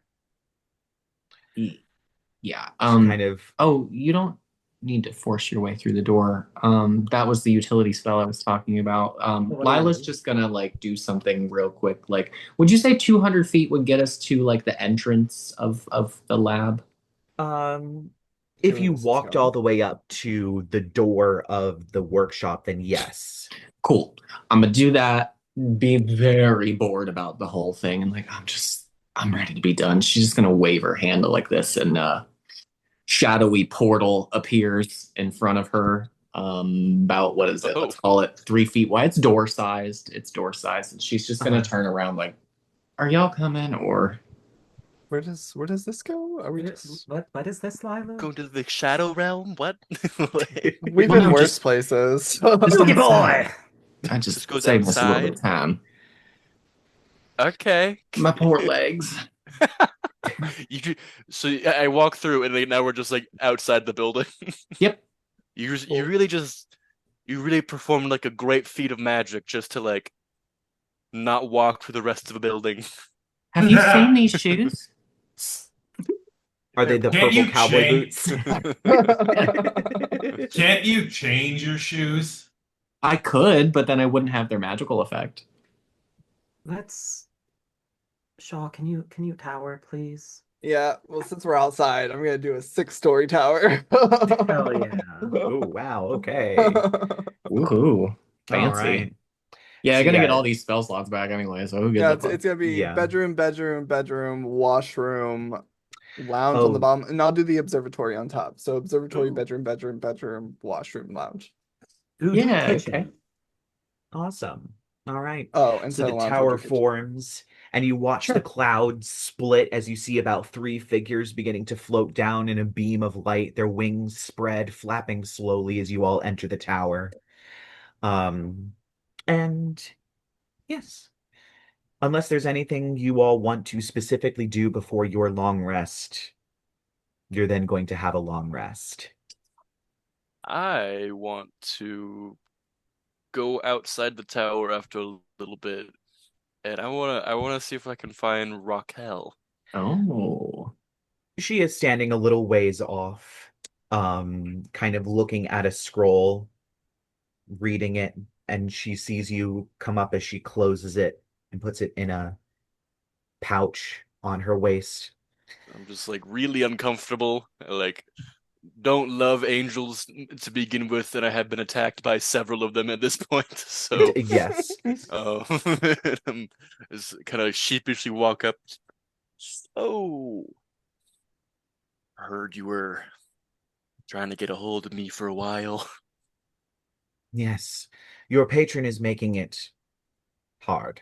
Yeah. She kind of Oh, you don't need to force your way through the door. That was the utility spell I was talking about. What do you Lila's mean? just gonna like do something real quick. Like, would you say 200 feet would get us to like the entrance of the lab? um See if where you this is walked going. all the way up to the door of the workshop, then yes. Cool. I'm gonna do that. Be very bored about the whole thing, and like I'm ready to be done. She's just gonna wave her hand like this, and shadowy portal appears in front of her. About what is it? Oh. Let's call it 3 feet wide. It's door sized. It's door sized, and she's just gonna Uh-huh. turn around like, "Are y'all coming?" Or Where does this go? Are we just What is this, Lila? Going to the shadow realm? What? we've Well, been no, worse just- places. Spooky boy! I Just just goes saved us a little bit outside. of time. Okay. My poor legs. So I walk through, and now we're just like outside the building. Yep. You really performed like a great feat of magic just to like not walk through the rest of the building. Have you seen these shoes? Are they the Can't purple you cowboy change- boots? Can't you change your shoes? I could, but then I wouldn't have their magical effect. Let's Shaw, can you tower, please? Yeah, well, since we're outside, I'm gonna do a 6-story tower. Hell yeah. Oh, wow, okay. Ooh, All fancy. right. Yeah, So I'm gonna yeah. get all these spell slots back anyway, so who gives Yeah, a it's, fuck? it's gonna be Yeah. bedroom, bedroom, bedroom, washroom, lounge on the Oh, bottom, and I'll do the observatory on top. So observatory, Ooh. bedroom, bedroom, bedroom, washroom, lounge. Ooh, Yeah, kitchen. okay. awesome. All right. Oh, and So the so lounge tower will do kitchen. forms, and you watch the Sure. clouds split as you see about 3 figures beginning to float down in a beam of light, their wings spread, flapping slowly as you all enter the tower. And yes, unless there's anything you all want to specifically do before your long rest, You're then going to have a long rest. I want to go outside the tower after a little bit, and I wanna see if I can find Raquel. Oh. She is standing a little ways off, kind of looking at a scroll, reading it, and she sees you come up as she closes it and puts it in a pouch on her waist. I'm just like really uncomfortable. I, like, don't love angels to begin with, and I have been attacked by several of them at this point. So, Yes. uh, I'm just kind of sheepishly walk up. Oh, heard you were trying to get a hold of me for a while. Yes. Your patron is making it hard.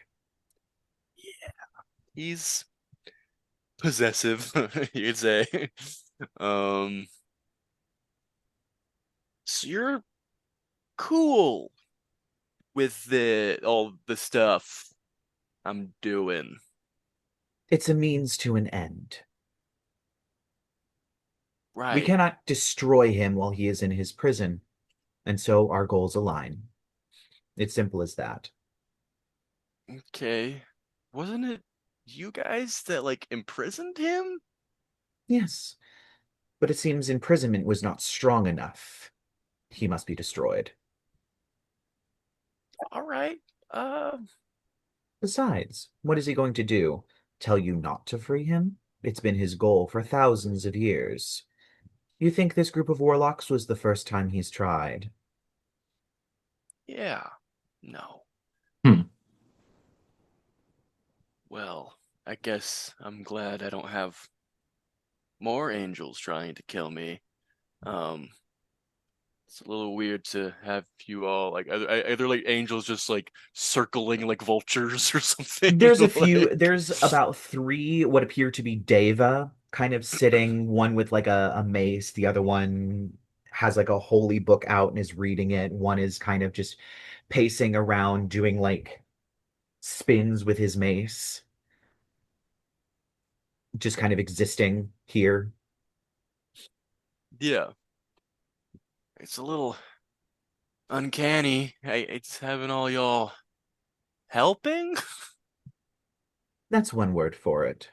He's possessive, you'd say. Um, so you're cool with all the stuff I'm doing, It's a means to an end. We right? cannot destroy him while he is in his prison, and so our goals align. It's simple as that. Okay. Wasn't it you guys that like imprisoned him? Yes, but it seems imprisonment was not strong enough. He must be destroyed. All right. Besides, what is he going to do? Tell you not to free him? It's been his goal for thousands of years. You think this group of warlocks was the first time he's tried? Yeah. No. Hmm. Well, I guess I'm glad I don't have more angels trying to kill me. Um, it's a little weird to have you all like either like angels just like circling like vultures or something. Like, There's about three what appear to be Deva kind of sitting, one with like a mace, the other one has like a holy book out and is reading it. One is kind of just pacing around doing like spins with his mace, just kind of existing here. yeah, it's a little uncanny. It's having all y'all helping. That's one word for it.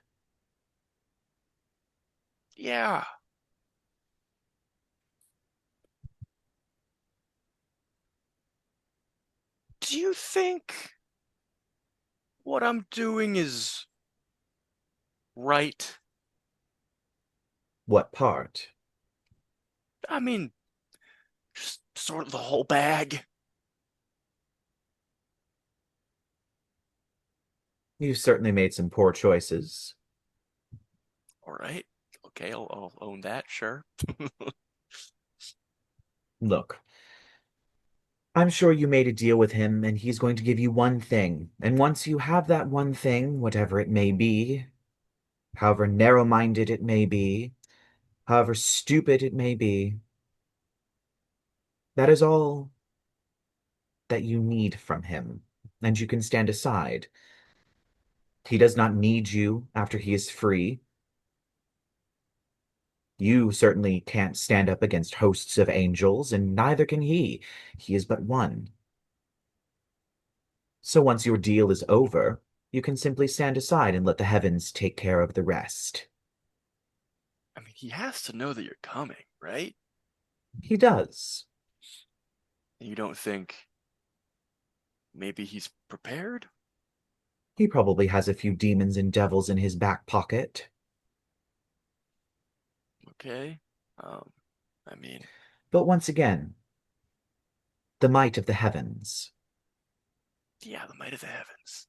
Yeah. Do you think what I'm doing is right? What part? I mean, just sort of the whole bag. You've certainly made some poor choices. All right. Okay, I'll own that, sure. Look, I'm sure you made a deal with him, and he's going to give you one thing. And once you have that one thing, whatever it may be, however narrow-minded it may be, however stupid it may be, that is all that you need from him, and you can stand aside. He does not need you after he is free. You certainly can't stand up against hosts of angels, and neither can he. He is but one. So once your deal is over, you can simply stand aside and let the heavens take care of the rest. I mean, he has to know that you're coming, right? He does. You don't think maybe he's prepared? He probably has a few demons and devils in his back pocket. Okay. Um, I mean, But once again, the might of the heavens. yeah, the might of the heavens.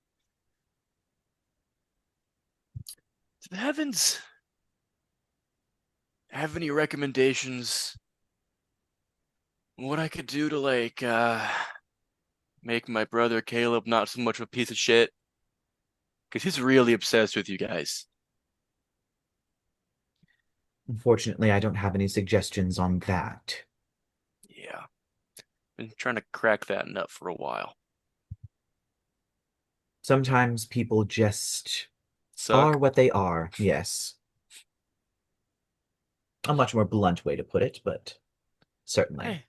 Do the heavens have any recommendations on what I could do to like make my brother Caleb not so much of a piece of shit? Because he's really obsessed with you guys. Unfortunately, I don't have any suggestions on that. Yeah. Been trying to crack that nut for a while. Sometimes people just are Suck. what they are, yes. A much more blunt way to put it, but certainly.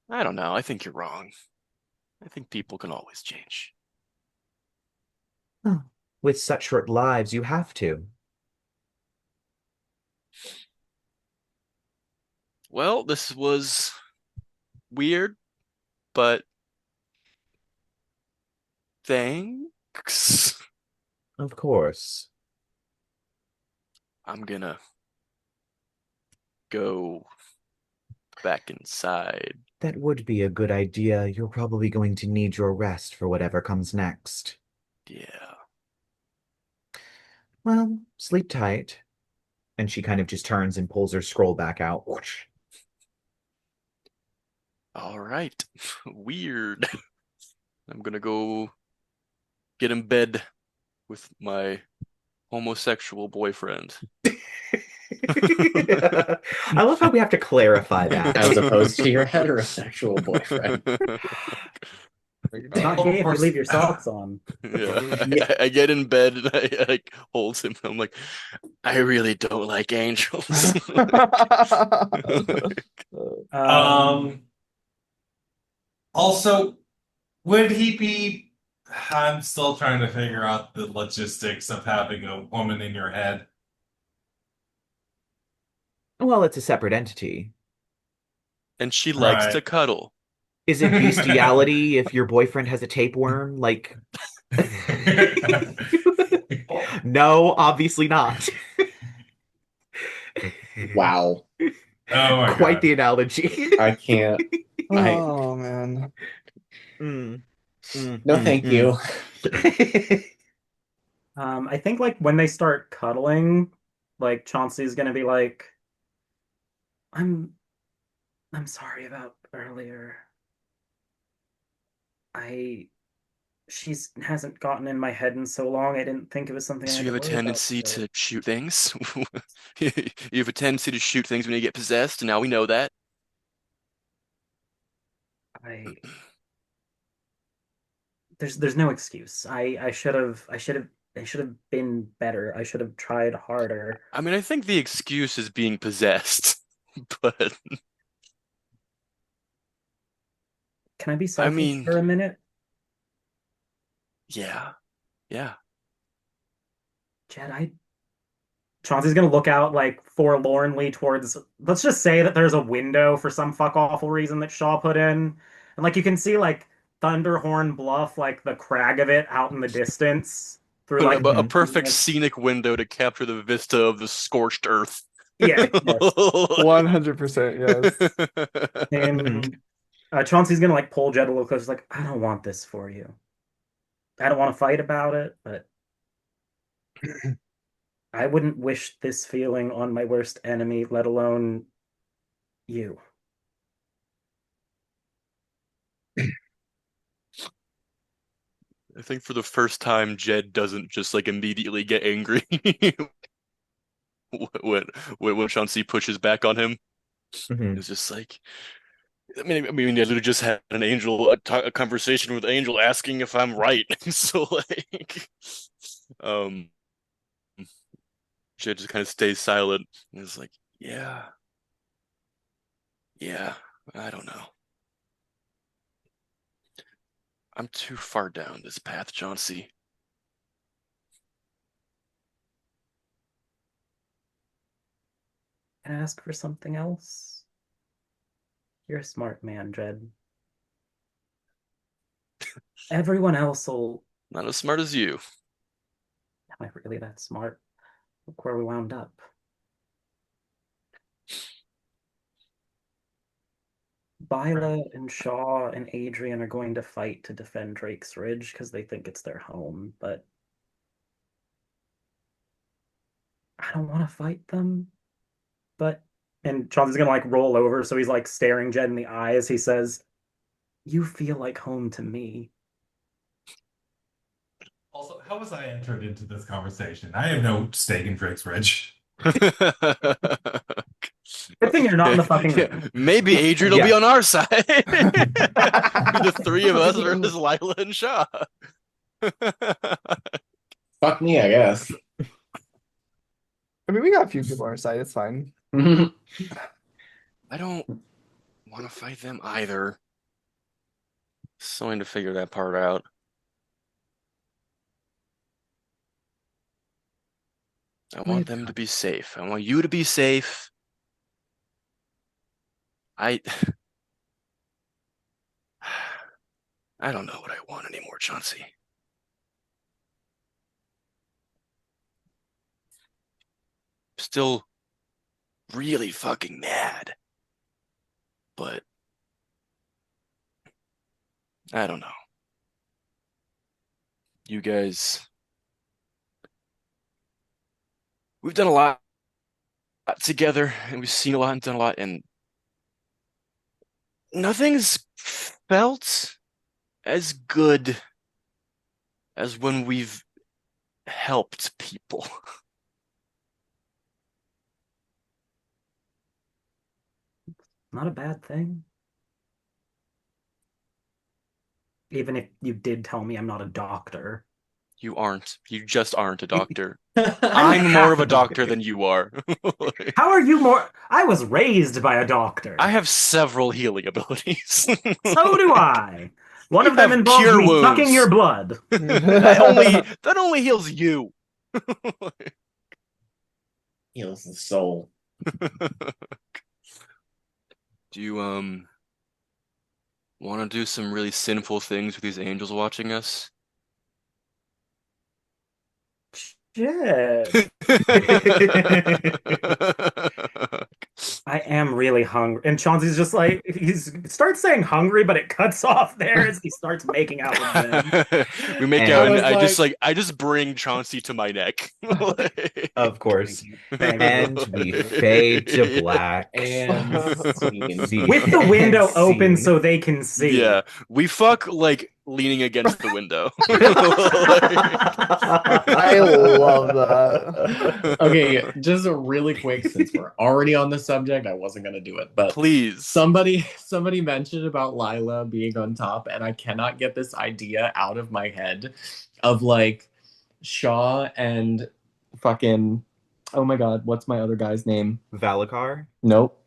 I don't know. I think you're wrong. I think people can always change. Oh, with such short lives, you have to. Well, this was weird, but thanks. Of course. I'm gonna go back inside. That would be a good idea. You're probably going to need your rest for whatever comes next. Yeah. Well, sleep tight. And she kind of just turns and pulls her scroll back out. Whoosh. All right. Weird. I'm gonna go get in bed with my homosexual boyfriend. I love how we have to clarify that. As opposed to your heterosexual boyfriend. It's not gay if you leave your socks on. Yeah, I get in bed and I like hold him. I'm like, I really don't like angels. Also, would he be? I'm still trying to figure out the logistics of having a woman in your head. Well, it's a separate entity. And she likes to Right. cuddle. Is it bestiality if your boyfriend has a tapeworm? Like, no, obviously not. Wow. Oh my Quite God. the analogy. I can't. Oh man. No, thank you. I think like when they start cuddling, like Chauncey's gonna be like, I'm sorry about earlier. She hasn't gotten in my head in so long. I didn't think it was something I So had you to have a worry about tendency today." to shoot things? You have a tendency to shoot things when you get possessed, and now we know that. I there's no excuse. I should have been better. I should have tried harder. I mean, I think the excuse is being possessed, but Can I be I selfish mean, for a minute? yeah. Jed, Chauncey's gonna look out like forlornly towards. Let's just say that there's a window for some fuck awful reason that Shaw put in, and like you can see like Thunderhorn Bluff, like the crag of it out in the distance through like A perfect scenic window to capture the vista of the scorched earth. yeah, yes. 100%, yes. And Chauncey's gonna like pull Jed a little closer, like I don't want this for you. I don't want to fight about it, but I wouldn't wish this feeling on my worst enemy, let alone you. I think for the first time, Jed doesn't just like immediately get angry when Chauncey pushes back on him. It's just like, I mean, I literally just had an angel a conversation with Angel asking if I'm right. So like, Jed just kind of stays silent and is like, yeah, I don't know. I'm too far down this path, Chauncey. Can I ask for something else? You're a smart man, Jed. Everyone else will. Not as smart as you. Am I really that smart? Look where we wound up. Lyla and Shaw and Adrien are going to fight to defend Drake's Ridge because they think it's their home, but I don't want to fight them. But and Chauncey's gonna like roll over, so he's like staring Jed in the eyes. He says, "You feel like home to me." Also, how was I entered into this conversation? I have no stake in Drake's Ridge. Good thing you're not in the fucking room. Maybe Adrien will be on our side. The three of us versus Lyla and Shaw. Fuck me, I guess. I mean, we got a few people on our side. It's fine. I don't want to fight them either. So I need to figure that part out. I want them to be safe. I want you to be safe. I don't know what I want anymore, Chauncey. Still really fucking mad. But I don't know. You guys, we've done a lot together, and we've seen a lot and done a lot, and nothing's felt as good as when we've helped people. Not a bad thing. Even if you did tell me I'm not a doctor. You aren't. You just aren't a doctor. I'm I'm more of half a doctor than you are. How are you more? I was raised by a doctor. I have several healing abilities. So do I. One You of them have involves cure me wounds. sucking your blood. That only heals you. Heals the soul. Do you want to do some really sinful things with these angels watching us? Shit. I am really hungry. And Chauncey's just like, he starts saying hungry, but it cuts off there as he starts making out with them. We make And out, I and was I just bring Chauncey to my neck. Of course. Thank you. And we fade to black. And scene. With the window And open scene. so they can see. Yeah, we fuck like leaning against the window. I love that. Okay, just a really quick, since we're already on the subject, I wasn't gonna do it, but Please. somebody mentioned about Lyla being on top, and I cannot get this idea out of my head of like Shaw and fucking, oh my god, what's my other guy's name? Valacar? Nope.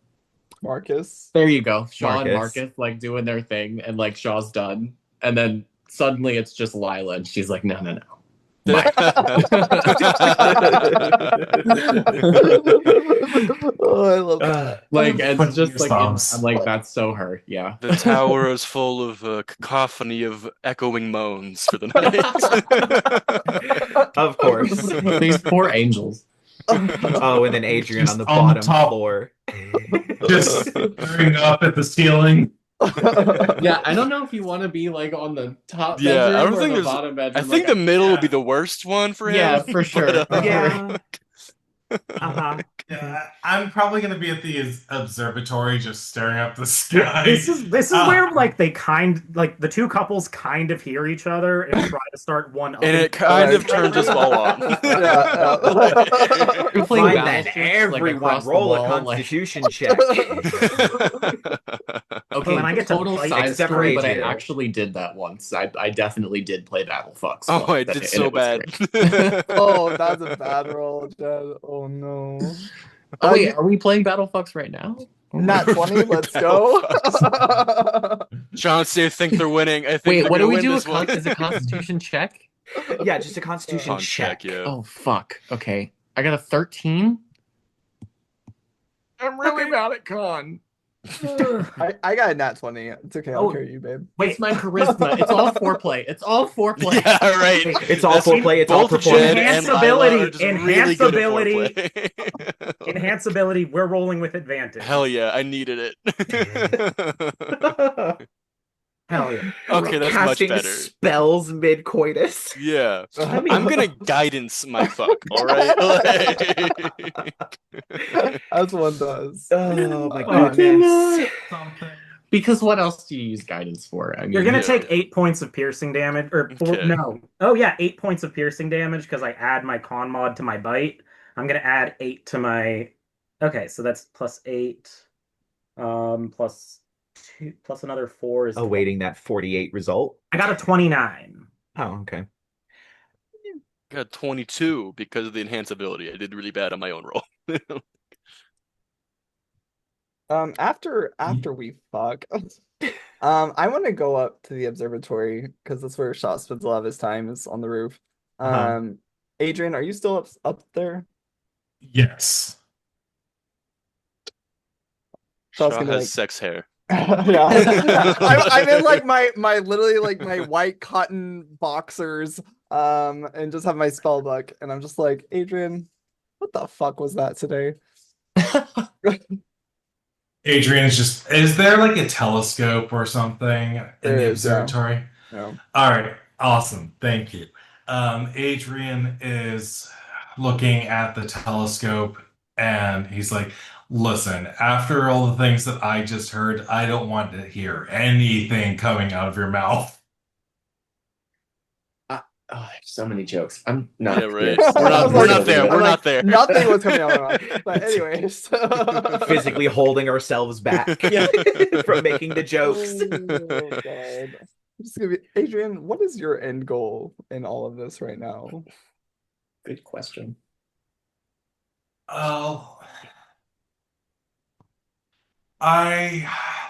Marcus. There you go. Shaw and Marcus. Marcus like doing their thing, and like Shaw's done, and then suddenly it's just Lyla, and she's like, no. Oh, I love that. Like it's Put just like goosebumps. I'm like, that's so her, yeah. The tower is full of a cacophony of echoing moans for the night. Of course. These poor angels. Oh, and then Adrien Just on the on bottom top. floor. Just staring up at the ceiling. Yeah, I don't know if you want to be like on the top Yeah, I bedroom don't or think the there's- bottom bedroom. I think like, the middle would be the worst one for him. Yeah, for sure. But, Yeah. Uh-huh. Yeah, I'm probably gonna be at the observatory, just staring up the sky. This is where like they the two couples kind of hear each other and try to start one up. and it kind of turns us all on. You're playing Fine then, Battlesmith, like, everyone across the roll a wall, like- constitution check. Okay, When I get to total fight- side Except for story, but I Adrian. actually did that once. I definitely did play Battlefox. Oh, I once, did and so it was bad. great. Oh, that's a bad roll, Jed. Oh no. Oh wait, are we playing Battlefox right now? Nat 20, let's go. Chauncey, I think they're winning. I think Wait, they're what do gonna we win do? this one. Is a Constitution check? Yeah, just a constitution Con check. yeah. Oh fuck. Okay, I got a 13. I'm really bad at con. I got a nat 20. It's okay, I'll Oh. carry you, babe. It's my charisma. It's all foreplay. It's all foreplay. Yeah, right. It's all That's- foreplay, it's all both performance. Jed and Lyla Enhanceability, are just really good at enhanceability. foreplay. Enhanceability, we're rolling with advantage. Hell yeah, I needed it. Hell yeah. Okay, that's much Casting better. spells mid-coitus. Yeah. I mean, I'm gonna guidance my fuck, alright? As one does. Oh my Oh, goodness. Because what else do you use guidance for? I mean, You're gonna Yeah. take 8 points of piercing damage, or Okay. no. Oh yeah, 8 points of piercing damage because I add my con mod to my bite. I'm gonna add 8 to my. Okay, so that's +8, plus 2, plus another 4 is. Awaiting that 48 result. I got a 29. Oh, okay. got 22 because of the enhance ability. I did really bad on my own roll. After we fuck, I want to go up to the observatory because that's where Shot spends a lot of his time is on the roof. Uh-huh. Adrien, are you still up there? Yes. Shot's Shaw gonna be has like, sex hair. yeah. I'm in like my literally like my white cotton boxers, and just have my spell book, and I'm just like, Adrien, what the fuck was that today? Adrien is there like a telescope or something in There the is, yeah. observatory? No. All right, awesome. Thank you. Adrien is looking at the telescope and he's like, listen, after all the things that I just heard, I don't want to hear anything coming out of your mouth. Oh, there's so many jokes. I'm not. Yeah, right. Yes. We're not. I'm We're like- not there. I'm We're like, not there. Nothing was coming out of my mouth. But anyways. Physically holding ourselves back from making the jokes. Oh, God. I'm just gonna be, Adrien, what is your end goal in all of this right now? Good question. Oh,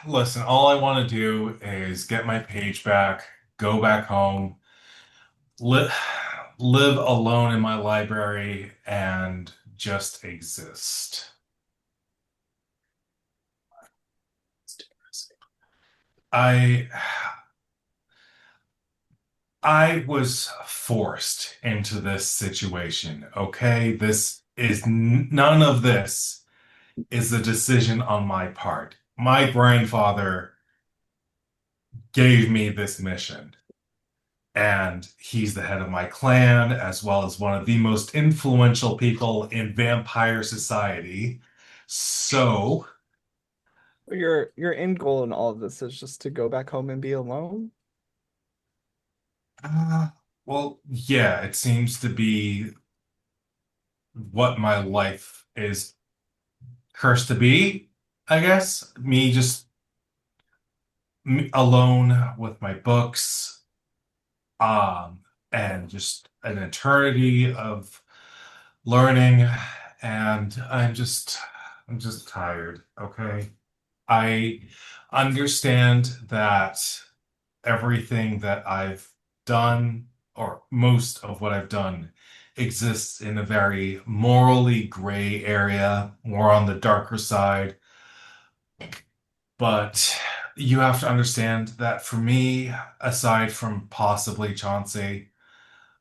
listen, all I want to do is get my page back, go back home, live alone in my library, and just exist. I I was forced into this situation, okay? None of this is a decision on my part. My grandfather gave me this mission, and he's the head of my clan, as well as one of the most influential people in vampire society. So, Your end goal in all of this is just to go back home and be alone? uh, well, yeah, it seems to be what my life is cursed to be, I guess. Alone with my books, and just an eternity of learning, and I'm just tired, okay? I understand that everything that I've done, or most of what I've done, exists in a very morally gray area, more on the darker side. But you have to understand that for me, aside from possibly Chauncey,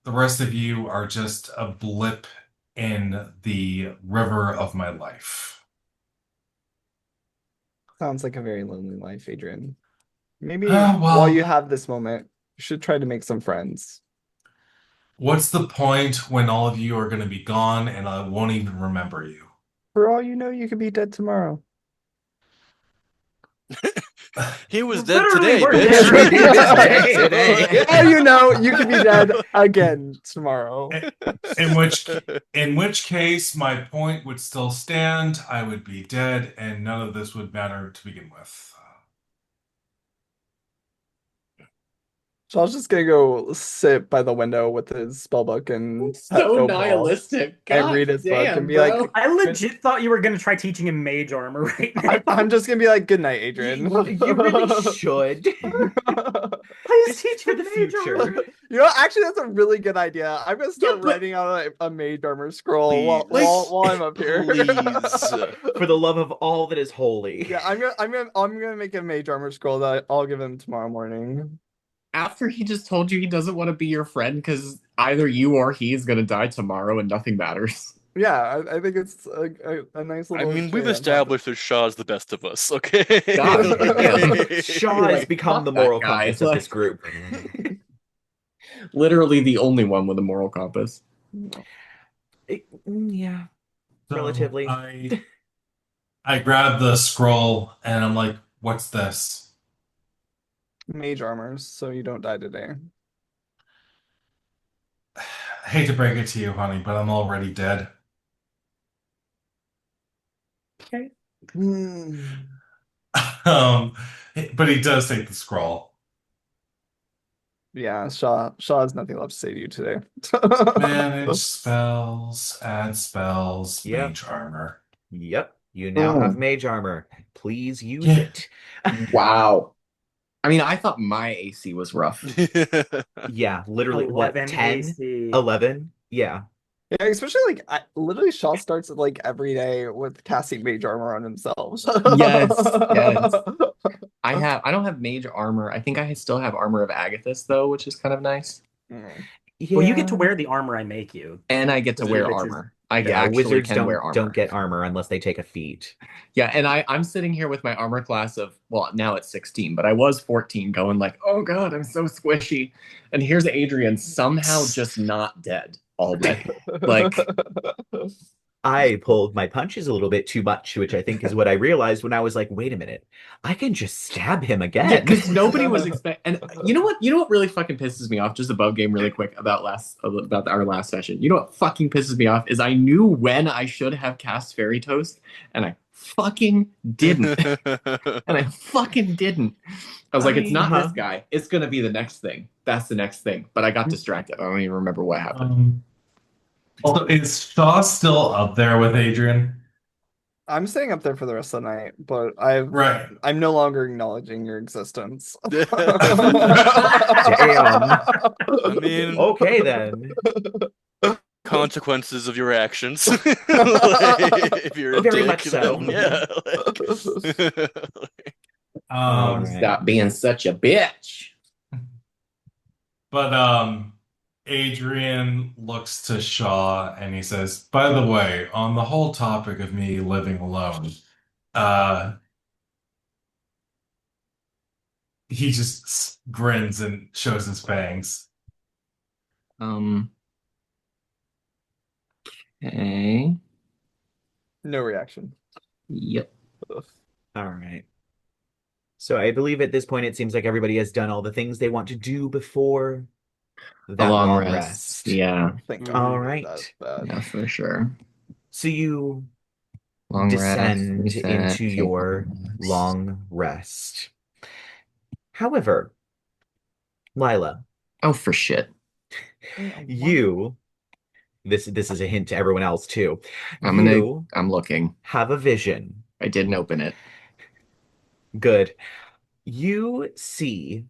the rest of you are just a blip in the river of my life. Sounds like a very lonely life, Adrien. Maybe Ah, while well, you have this moment, you should try to make some friends. what's the point when all of you are going to be gone and I won't even remember you? For all you know, you could be dead tomorrow. He was dead Literally, today, we're bitch. Today. For all you know, you could be dead again tomorrow. In which case, my point would still stand. I would be dead, and none of this would matter to begin with. So I was just gonna go sit by the window with his spellbook and pet So Phil Paul nihilistic. and God read his book damn, and be bro. like, I legit thought you were gonna try teaching him mage armor right now. I'm just gonna be like, good night, Adrien. You really should. Please teach For him the mage armor. future. You know, actually, that's a really good idea. I'm gonna start Yeah, but- writing out a mage armor scroll Please. while I'm up here. Please. For the love of all that is holy. Yeah, I'm gonna make a mage armor scroll that I'll give him tomorrow morning. After he just told you he doesn't want to be your friend because either you or he is gonna die tomorrow and nothing matters. Yeah, I think it's a nice I little. mean, shade we've on top. established that Shaw's the best of us, okay? God, yeah. Shaw has Like, become the fuck that moral guy. compass of this group. Literally the only one with a moral compass. Yeah, So relatively. I grab the scroll and I'm like, what's this? Mage armors, so you don't die today. I hate to break it to you, honey, but I'm already dead. Okay. Um, but he does take the scroll. Yeah, Shaw has nothing left to say to you today. Manage spells, add spells, Yep. mage armor. Yep. You now have mage armor. Please use Yeah. it. Wow. I mean, I thought my AC was rough. Yeah, literally, what, 11 10? AC. 11? Yeah. Yeah, especially like literally Shaw starts like every day with casting mage armor on himself. Yes, yes. I don't have mage armor. I think I still have armor of Agathis though, which is kind of nice. Mm. Well, you get to Yeah. wear the armor I make you, And I get to wear which is armor. I Yeah, actually wizards can wear don't armor. get armor unless they take a feat. Yeah, and I'm sitting here with my armor class of, well, now it's 16, but I was 14 going like, oh God, I'm so squishy. And here's Adrien somehow just not dead already. Like, I pulled my punches a little bit too much, which I think is what I realized when I was like, wait a minute, I can just stab him yeah, again. because nobody was expecting. And you know what? You know what really fucking pisses me off? Just above game, really quick about our last session. You know what fucking pisses me off is I knew when I should have cast Fairy Toast, and I fucking didn't. And I fucking didn't. I was like, it's not this guy. It's gonna be the next thing. That's the next thing. But I got distracted. I don't even remember what happened. So is Shaw still up there with Adrien? I'm staying up there for the rest of the night, but Right. I'm no longer acknowledging your existence. Damn. I mean, Okay, then. consequences of your actions. If you're a Very dick, much so. then yeah. Stop being such a bitch. But Adrien looks to Shaw and he says, by the way, on the whole topic of me living alone, uh he just grins and shows his fangs. Okay. No reaction. Yep. All right. So I believe at this point it seems like everybody has done all the things they want to do before A that long long rest. rest. Yeah. I think All I'm right. that bad. Yeah, for sure. So you Long descend rest, reset, into take your rest. long rest. However, Lyla, Oh, for shit. you, this is a hint to everyone else too. I'm looking. Have a vision. I didn't open it. Good. You see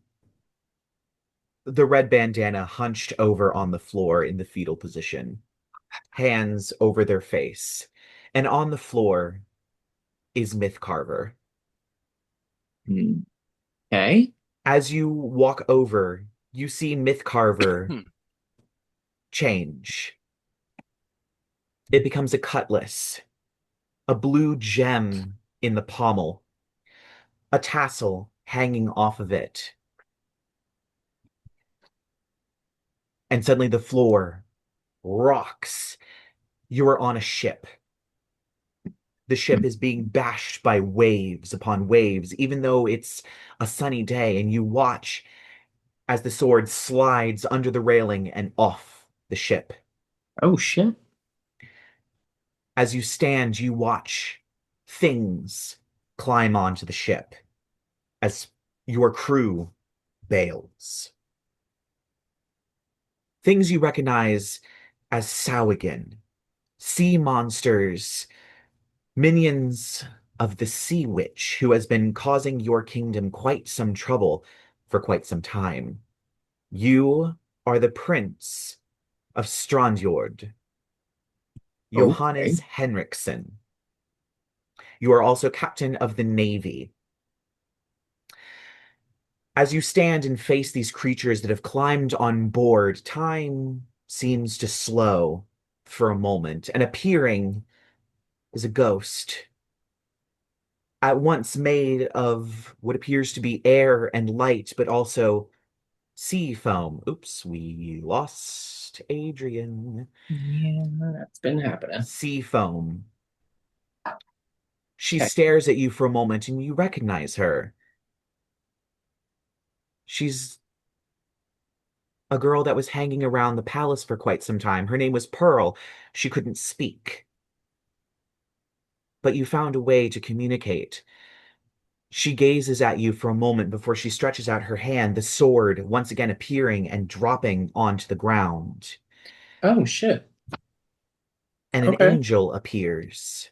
the red bandana hunched over on the floor in the fetal position, hands over their face. And on the floor is Myth Carver. Okay. As you walk over, you see Myth Carver change. It becomes a cutlass, a blue gem in the pommel, a tassel hanging off of it. And suddenly the floor rocks. You are on a ship. The ship is being bashed by waves upon waves, even though it's a sunny day, and you watch as the sword slides under the railing and off the ship. Oh, shit. As you stand, you watch things climb onto the ship as your crew bails. Things you recognize as Sawigan, sea monsters, minions of the Sea Witch, who has been causing your kingdom quite some trouble for quite some time. You are the Prince of Strandjord, Johannes Okay. Henriksen. You are also captain of the Navy. As you stand and face these creatures that have climbed on board, time seems to slow for a moment, and appearing is a ghost, at once made of what appears to be air and light, but also sea foam. Oops, we lost Adrien. Yeah, that's been happening. Sea foam. She Okay. stares at you for a moment and you recognize her. She's a girl that was hanging around the palace for quite some time. Her name was Pearl. She couldn't speak. But you found a way to communicate. She gazes at you for a moment before she stretches out her hand, the sword once again appearing and dropping onto the ground. Oh shit. And an Okay. angel appears,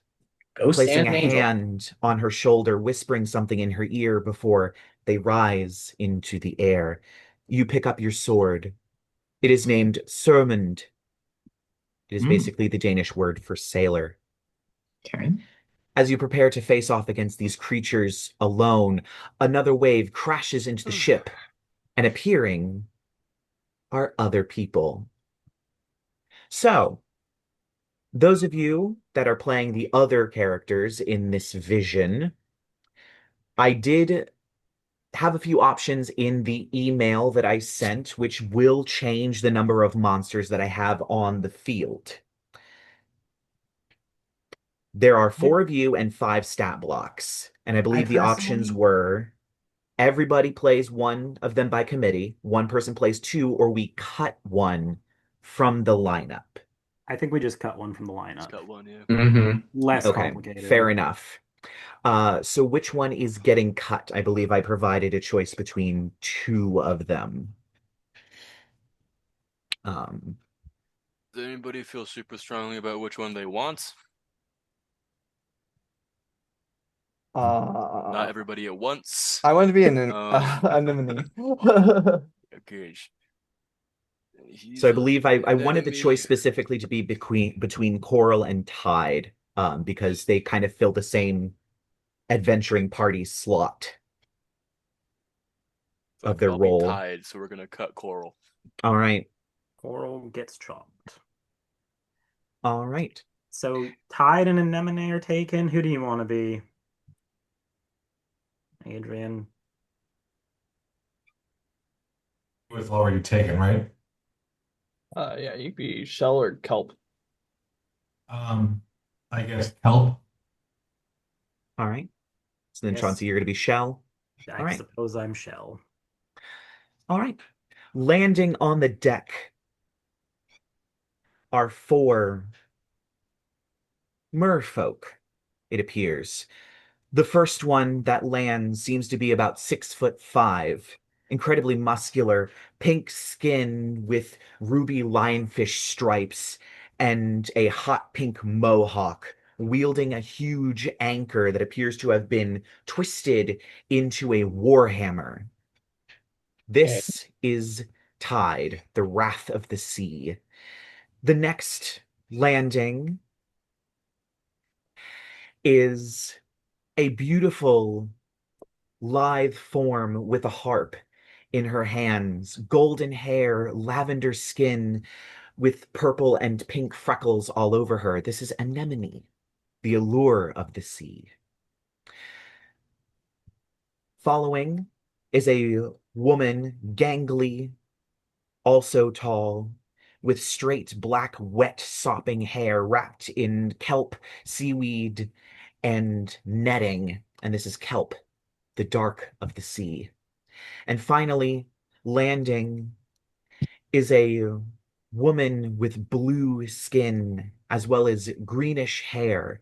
Ghost placing and a an angel. hand on her shoulder, whispering something in her ear before they rise into the air. You pick up your sword. It is named Surmund. It is Mm, basically the Danish word for sailor. okay. As you prepare to face off against these creatures alone, another wave crashes into the ship, and appearing are other people. So, those of you that are playing the other characters in this vision, I did have a few options in the email that I sent, which will change the number of monsters that I have on the field. There are 4 of you and 5 stat blocks. And I I believe the options personally, were everybody plays one of them by committee, one person plays 2, or we cut one from the lineup. I think we just cut one from the It's lineup. got one, yeah. Mm-hmm. Less Okay, complicated. fair enough. So which one is getting cut? I believe I provided a choice between 2 of them. Um, Does anybody feel super strongly about which one they want? Not Uh, everybody at once. I want to be an Um, anemone. okay. He's so I believe I an wanted the choice enemy. specifically to be between Coral and Tide, because they kind of fill the same adventuring party slot of Fuck it, their I'll be role. tied, so we're gonna cut Coral. All right. Coral gets chopped. All right. So Tide and Anemone are taken. Who do you want to be? Adrien. Was already taken, right? Yeah, you could be shell or kelp. Um, I guess help. All right. So then, Yes, Chauncey, you're going to be Shell. All I right. suppose I'm Shell. All right. Landing on the deck are 4 merfolk, it appears. The first one that lands seems to be about 6'5", incredibly muscular, pink skin with ruby lionfish stripes, and a hot pink mohawk, wielding a huge anchor that appears to have been twisted into a warhammer. Okay. This is Tide, the Wrath of the Sea. The next landing is a beautiful lithe form with a harp in her hands, golden hair, lavender skin with purple and pink freckles all over her. This is Anemone, the allure of the sea. Following is a woman, gangly, also tall, with straight black, wet, sopping hair wrapped in kelp, seaweed, and netting. And this is kelp, the dark of the sea. And finally, landing is a woman with blue skin as well as greenish hair,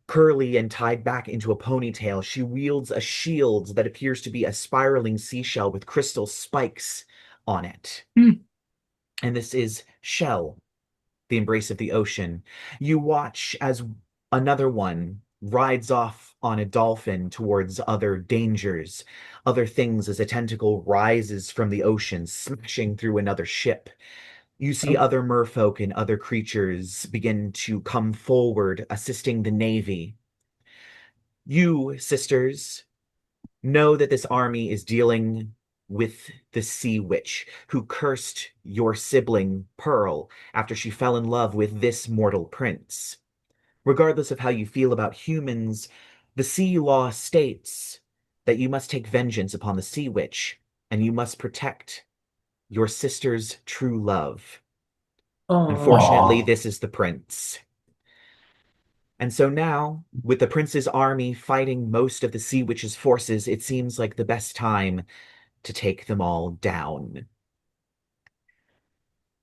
curly and tied back into a ponytail. She wields a shield that appears to be a spiraling seashell with crystal spikes on it. Hmm. And this is Shell, the embrace of the ocean. You watch as another one rides off on a dolphin towards other dangers, other things as a tentacle rises from the ocean, smashing through another ship. You see Oh, other merfolk and other creatures begin to come forward, assisting the Navy. You, sisters, know that this army is dealing with the Sea Witch, who cursed your sibling, Pearl, after she fell in love with this mortal prince. Regardless of how you feel about humans, the sea law states that you must take vengeance upon the Sea Witch, and you must protect your sister's true love. Unfortunately, oh. this is the prince. And so now, with the prince's army fighting most of the Sea Witch's forces, it seems like the best time to take them all down.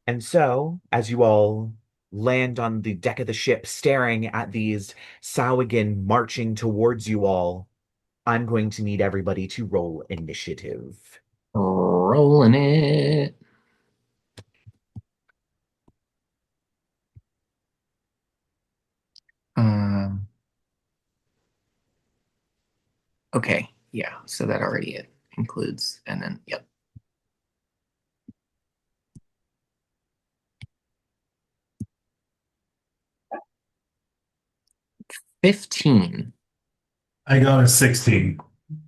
And so, as you all land on the deck of the ship, staring at these Sauagan marching towards you all, I'm going to need everybody to roll initiative. Rolling it. Um, okay, yeah, so that already it includes, and then, yep. 15. I got a 16.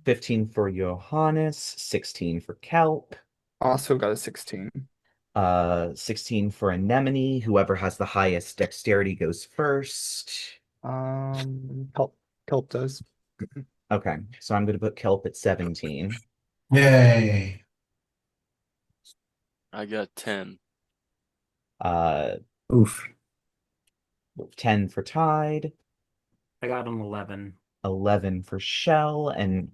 15 for Johannes, 16 for Kelp, Also got a 16. 16 for Anemone. Whoever has the highest dexterity goes first. Kelp does. Okay, so I'm going to put Kelp at 17. Yay. I got 10. Oof. 10 for Tide, I got an 11. 11 for Shell, and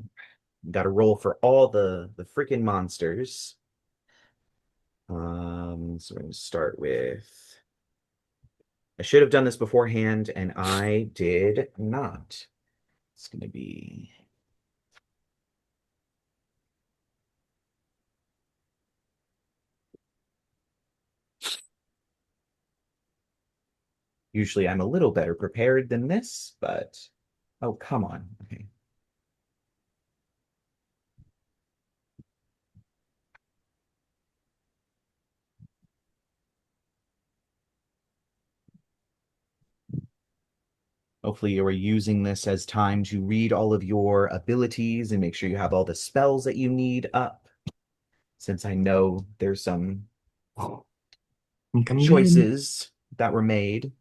got to roll for all the freaking monsters. So we're going to start with. I should have done this beforehand, and I did not. It's going to be. Usually I'm a little better prepared than this, but oh, come on. Okay. Hopefully you are using this as time to read all of your abilities and make sure you have all the spells that you need up, since I know there's some Coming in. choices that were made.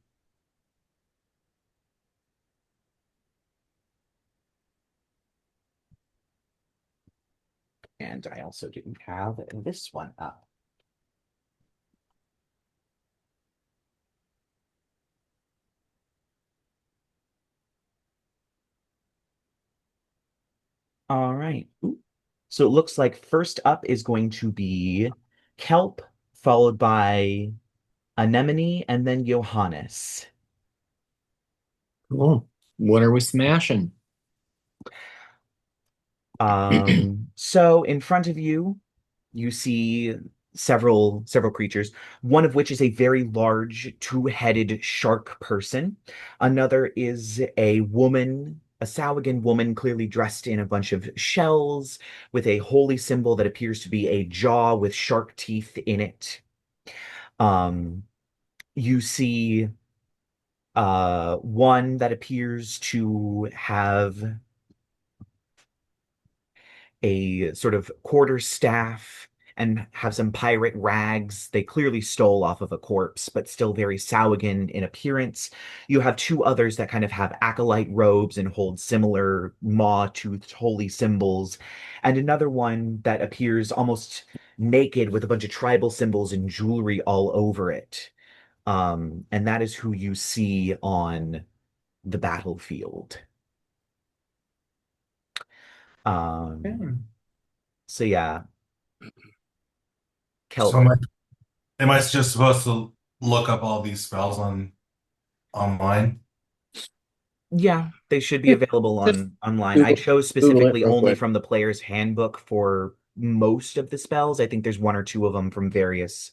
And I also didn't have this one up. All right. So it looks like first up is going to be Kelp, followed by Anemone, and then Johannes. Cool. What are we smashing? So in front of you, you see several creatures, one of which is a very large two-headed shark person. Another is a woman, a Sahuagin woman, clearly dressed in a bunch of shells with a holy symbol that appears to be a jaw with shark teeth in it. You see one that appears to have a sort of quarter staff and have some pirate rags. They clearly stole off of a corpse, but still very Sahuagin in appearance. You have two others that kind of have acolyte robes and hold similar maw-toothed holy symbols, and another one that appears almost naked with a bunch of tribal symbols and jewelry all over it. And that is who you see on the battlefield. So yeah, So Kelp. am I just supposed to look up all these spells online? Yeah, they should be Yeah, available just online. I Google, chose Google it specifically real only quick. from the player's handbook for most of the spells. I think there's one or two of them from various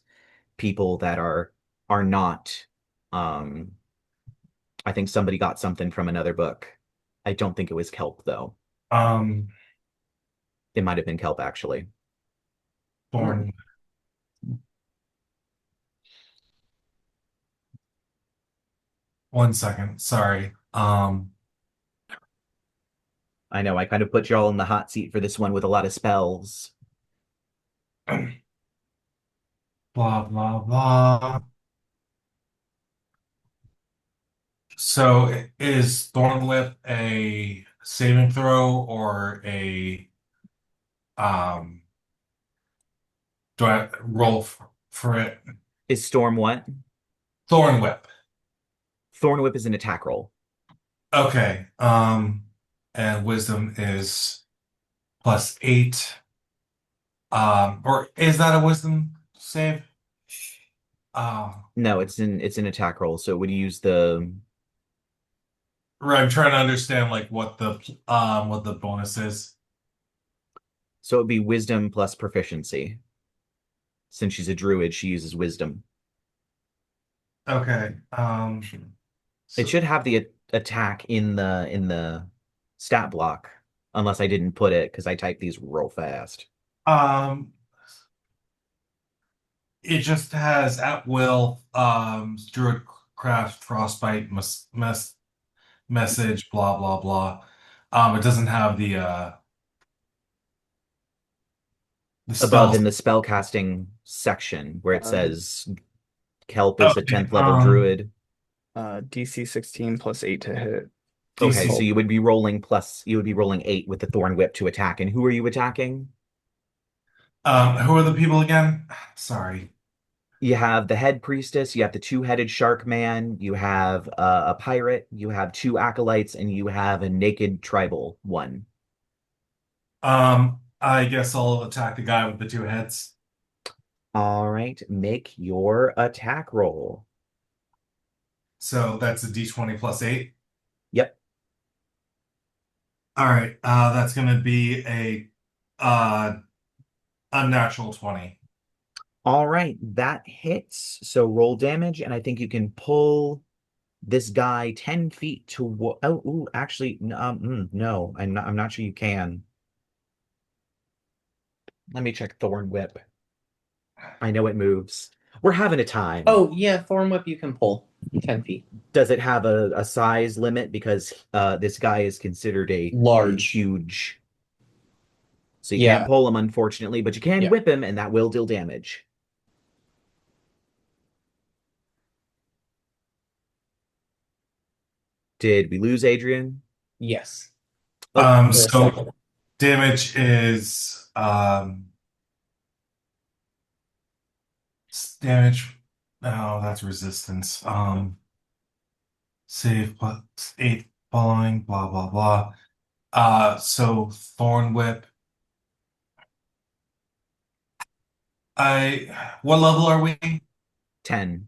people that are not. Um, I think somebody got something from another book. I don't think it was Kelp though. Um, It might have been Kelp actually. Thorn. One second. Sorry. I know I kind of put y'all in the hot seat for this one with a lot of spells. Blah blah blah. So is Thorn Whip a saving throw or a um do I roll for it? Is Storm what? Thorn Whip. Thorn Whip is an attack roll. Okay. And wisdom is +8. Or is that a wisdom save? Uh No, it's an attack roll, so it would use the Right, I'm trying to understand like what the bonus is. So it'd be wisdom plus proficiency. Since she's a druid, she uses wisdom. Okay. It So should have the attack in the stat block, unless I didn't put it because I typed these real fast. um it just has at will Druidcraft Frostbite message blah blah blah. It doesn't have the Above spells. in the spellcasting section where it Um, says Kelp is a Okay. 10th level druid. DC 16 plus 8 to hit. Okay, so DC. you would be rolling 8 with the Thorn Whip to attack. And who are you attacking? Who are the people again? Sorry. You have the head priestess, you have the two-headed shark man, you have a pirate, you have two acolytes, and you have a naked tribal one. I guess I'll attack the guy with the two heads. All right, make your attack roll. So that's a D20 plus 8. Yep. All right. That's gonna be a unnatural 20. All right, that hits. So roll damage, and I think you can pull this guy 10 feet to oh, ooh, actually, no, I'm not sure you can. Let me check Thorn Whip. I know it moves. We're having a time. Oh, yeah, Thorn Whip you can pull 10 feet. Does it have a size limit? Because this guy is considered a Large. huge. So you Yeah. can't pull him, unfortunately, but you can Yeah. whip him, and that will deal damage. Did we lose Adrien? Yes. Oh, For a So second. damage is damage. Oh, that's resistance. Save plus 8 following, blah blah blah. So Thorn Whip. What level are we? 10.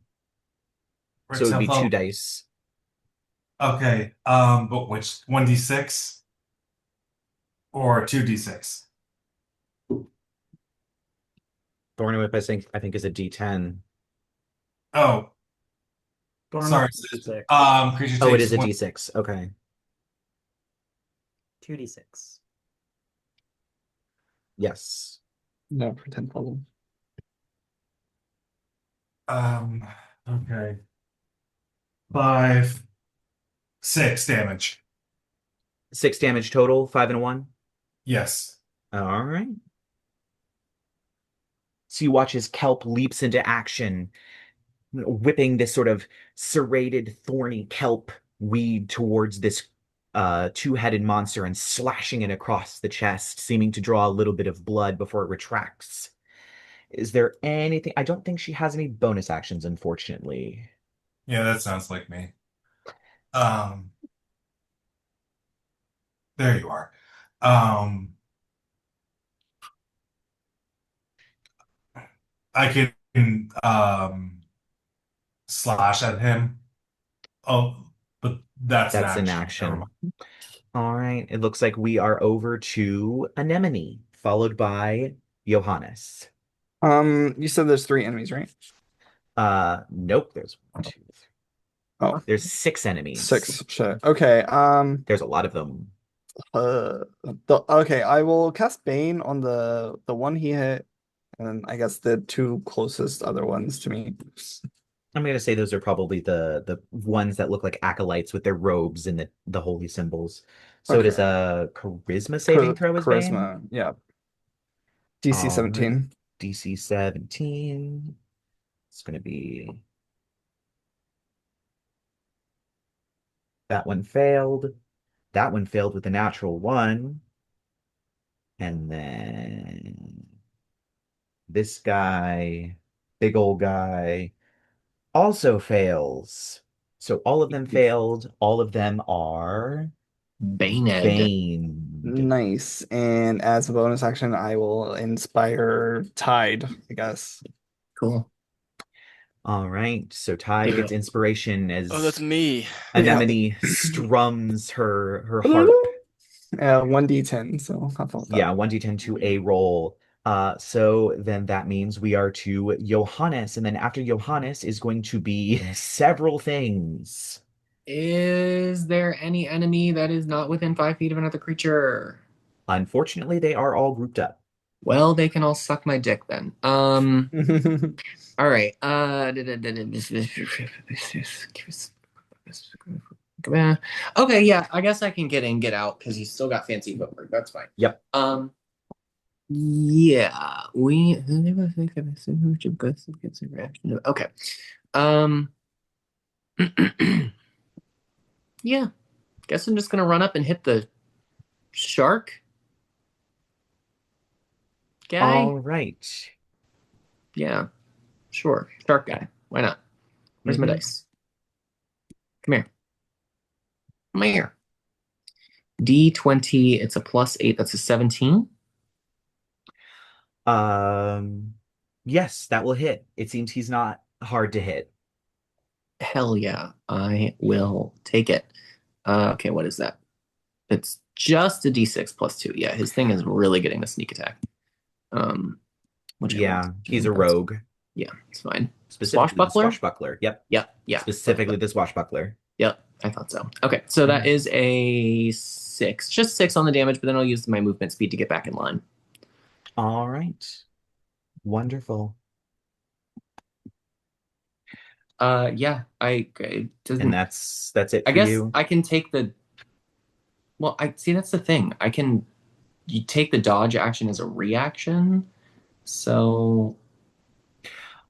We're So it would be 10th two level. dice. Okay. But which 1d6 or 2d6? Thorny Whip, I think is a D10. Oh, Thorn sorry. Whip 6, Creature Oh, it takes is a one. D6. Okay. 2d6. Yes. No, for 10th level. Okay. 5, 6 damage. 6 damage total, 5 and a 1. Yes. All right. So you watch as Kelp leaps into action, whipping this sort of serrated, thorny kelp weed towards this two-headed monster and slashing it across the chest, seeming to draw a little bit of blood before it retracts. Is there anything? I don't think she has any bonus actions, unfortunately. Yeah, that sounds like me. Um, there you are. Um, I can slash at him. Oh, but that's an That's an action. Never action. mind. All right. It looks like we are over to Anemone, followed by Johannes. You said there's 3 enemies, right? Nope, there's one, two, three. Oh, There's 6 enemies. 6. Shit. Okay. There's a lot of them. Okay, I will cast Bane on the one he hit, and then I guess the 2 closest other ones to me. I'm gonna say those are probably the ones that look like acolytes with their robes and the holy symbols. So it is Okay. a charisma saving throw as Bane. Charisma, yeah. DC All right. 17. DC 17. It's gonna be that one failed. That one failed with a natural 1. And then this guy, big old guy, also fails. So all of them failed. All of them are Baned. baned. Nice. And as a bonus action, I will inspire Tide, I guess. Cool. All right. So Tide Give it gets up. inspiration Oh, that's as me. Anemone strums her harp. 1d10, so have fun with that. Yeah, 1d10 to a roll. So then that means we are to Johannes, and then after Johannes is going to be several things. Is there any enemy that is not within 5 feet of another creature? Unfortunately, they are all grouped up. Well, they can all suck my dick then. All right. Okay, yeah, I guess I can get in, get out because he's still got fancy footwork. That's fine. Yep. Yeah, we okay. Yeah, guess I'm just gonna run up and hit the shark guy. All right. Yeah, sure, shark guy. Why not? Where's my Mhm. dice? Come here. Come here. D20, it's a +8. That's a 17. Yes, that will hit. It seems he's not hard to hit. Hell yeah, I will take it. Okay, what is that? It's just a D6 +2. Yeah, his thing is really getting the sneak attack. Which Yeah, he's a rogue. Yeah, it's fine. Specifically the Swashbuckler? swashbuckler. Yep. Yeah. Specifically the swashbuckler. Yep, I thought so. Okay, so that is a 6. Just 6 on the damage, but then I'll use my movement speed to get back in line. All right. Wonderful. Yeah, it doesn't. And that's it I for guess you. I can take the. Well, I see that's the thing. You take the dodge action as a reaction. So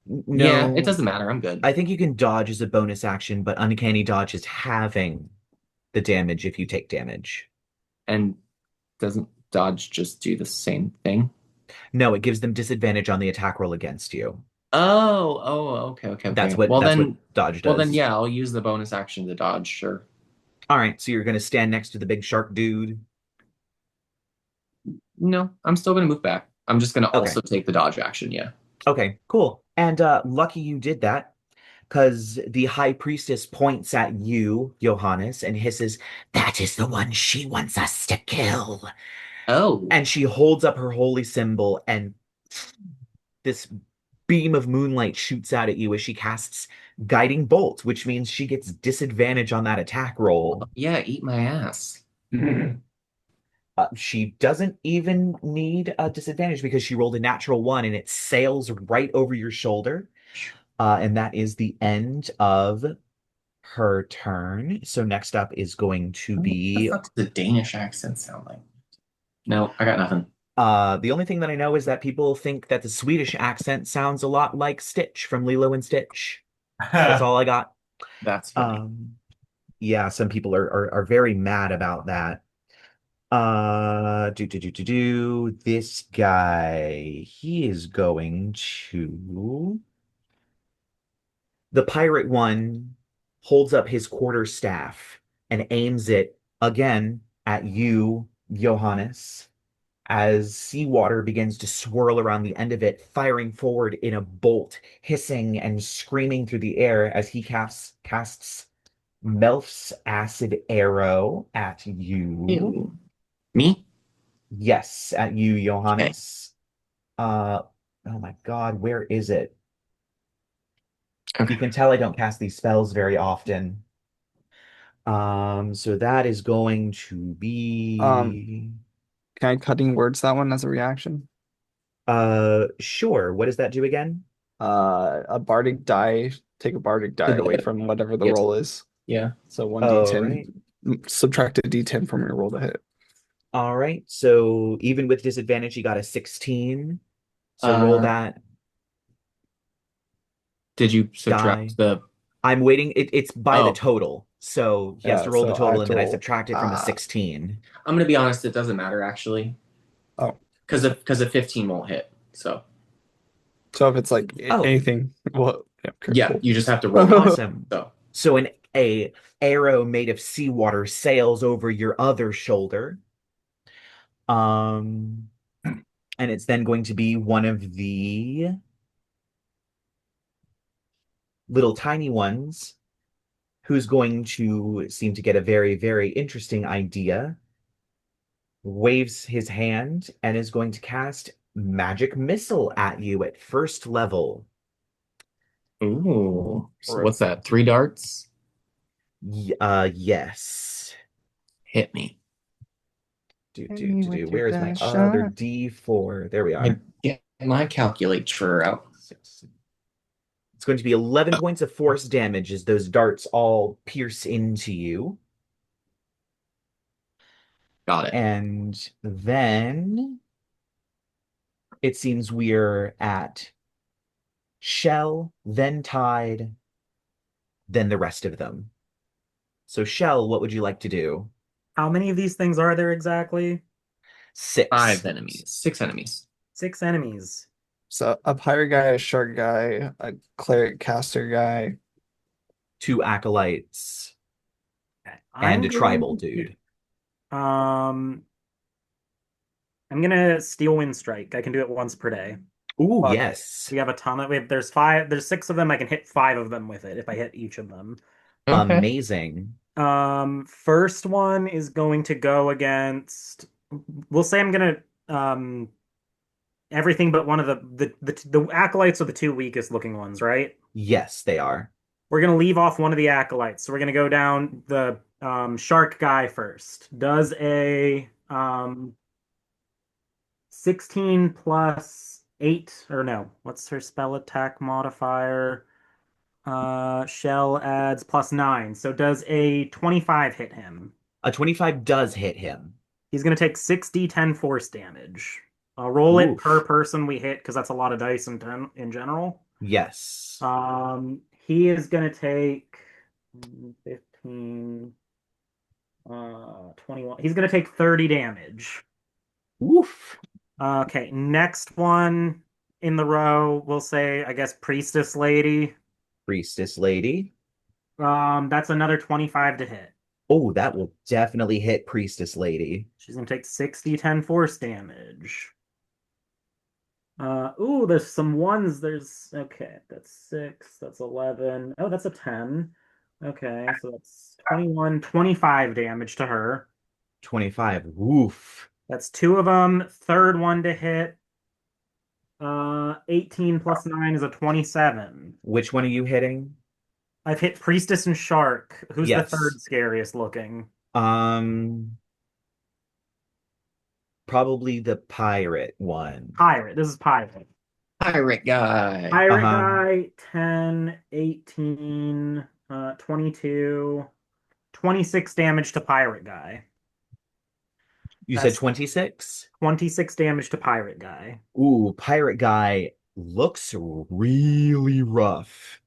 yeah, it No, doesn't matter. I'm good. I think you can dodge as a bonus action, but uncanny dodge is having the damage if you take damage. And doesn't dodge just do the same thing? No, it gives them disadvantage on the attack roll against you. Okay. That's Well what then, dodge well then, does. yeah, I'll use the bonus action to dodge. Sure. All right, so you're gonna stand next to the big shark dude. No, I'm still gonna move back. I'm just gonna Okay. also take the dodge action. Yeah. Okay, cool. And lucky you did that, because the high priestess points at you, Johannes, and hisses, "That is the one she wants us to kill." Oh, And she holds up her holy symbol, and this beam of moonlight shoots out at you as she casts Guiding Bolt, which means she gets disadvantage on that attack roll. yeah, eat my ass. She doesn't even need a disadvantage because she rolled a natural 1 and it sails right over your shoulder. And that is the end of her turn. So next up is going to What the be fuck does the Danish accent sound like? No, I got nothing. the only thing that I know is that people think that the Swedish accent sounds a lot like Stitch from Lilo and Stitch. That's all I got. That's funny. Yeah, some people are very mad about that. This guy, he is going to. The pirate one holds up his quarterstaff and aims it again at you, Johannes, as seawater begins to swirl around the end of it, firing forward in a bolt, hissing and screaming through the air as he casts Melf's acid arrow at you. Ew. Me? Yes, at you, Okay. Johannes. Oh my God, where is it? You Okay. can tell I don't cast these spells very often. So that is going to be Can I cutting words that one as a reaction? sure. What does that do again? A bardic die, take a bardic die away from whatever the Yes. roll is. Yeah. So Oh, 1d10, right. subtract a d10 from your roll to hit. All right. So even with disadvantage, you got a 16. So roll that Did you die. subtract the? I'm waiting. It's by the Oh. total. So he has Yeah, to roll the so I total, have and to then I roll. subtract it from a 16. I'm gonna be honest. It doesn't matter actually. Oh. Because a 15 won't hit. So So if it's like Oh. anything, well, yeah, okay, yeah, cool. you just have to roll. Awesome. So So a arrow made of seawater sails over your other shoulder. And it's then going to be one of the little tiny ones, who's going to seem to get a very, very interesting idea, waves his hand and is going to cast Magic Missile at you at first level. Ooh. So Or what's that? 3 darts? Yes. Hit me. hit me with your Where's my best other shot. D4? There we I are. get my calculator out. Six. It's going to be 11 points of force damage as those darts all pierce into you. Got it. And then it seems we're at Shell, then Tide, then the rest of them. So, Shell, what would you like to do? How many of these things are there exactly? 6. 5 enemies. 6 enemies. 6 enemies. So a pirate guy, a shark guy, a cleric caster guy. 2 acolytes, Okay. and a tribal going dude. I'm gonna steal wind strike. I can do it once per day. Ooh, But yes. we have a ton of there's 6 of them. I can hit 5 of them with it if I hit each of them. Okay. Amazing. First one is going to go against, we'll say I'm gonna everything but one of the acolytes are the 2 weakest looking ones, right? Yes, they are. We're gonna leave off one of the acolytes. So we're gonna go down the shark guy first. Does a 16 plus 8, or no, what's her spell attack modifier? Shell adds plus 9. So does a 25 hit him? A 25 does hit him. He's gonna take 6d10 force damage. I'll roll it per Oof. person we hit because that's a lot of dice in general. Yes. He is gonna take 15, 21. He's gonna take 30 damage. Oof. Okay, next one in the row, we'll say, I guess, Priestess Lady. Priestess lady. That's another 25 to hit. Oh, that will definitely hit Priestess lady. She's gonna take 6d10 force damage. Ooh, there's some ones. Okay, that's 6, that's 11. Oh, that's a 10. Okay, so that's 21, 25 damage to her. 25. Oof. That's 2 of them. Third one to hit. 18 plus 9 is a 27. Which one are you hitting? I've hit Priestess and Shark. Who's the Yes. third scariest looking? Um, Probably the pirate one. Pirate. This is Pirate. Pirate guy. Pirate Uh-huh. guy, 10, 18, 22, 26 damage to Pirate guy. You said That's 26? 26 damage to Pirate guy. Ooh, pirate guy looks really rough.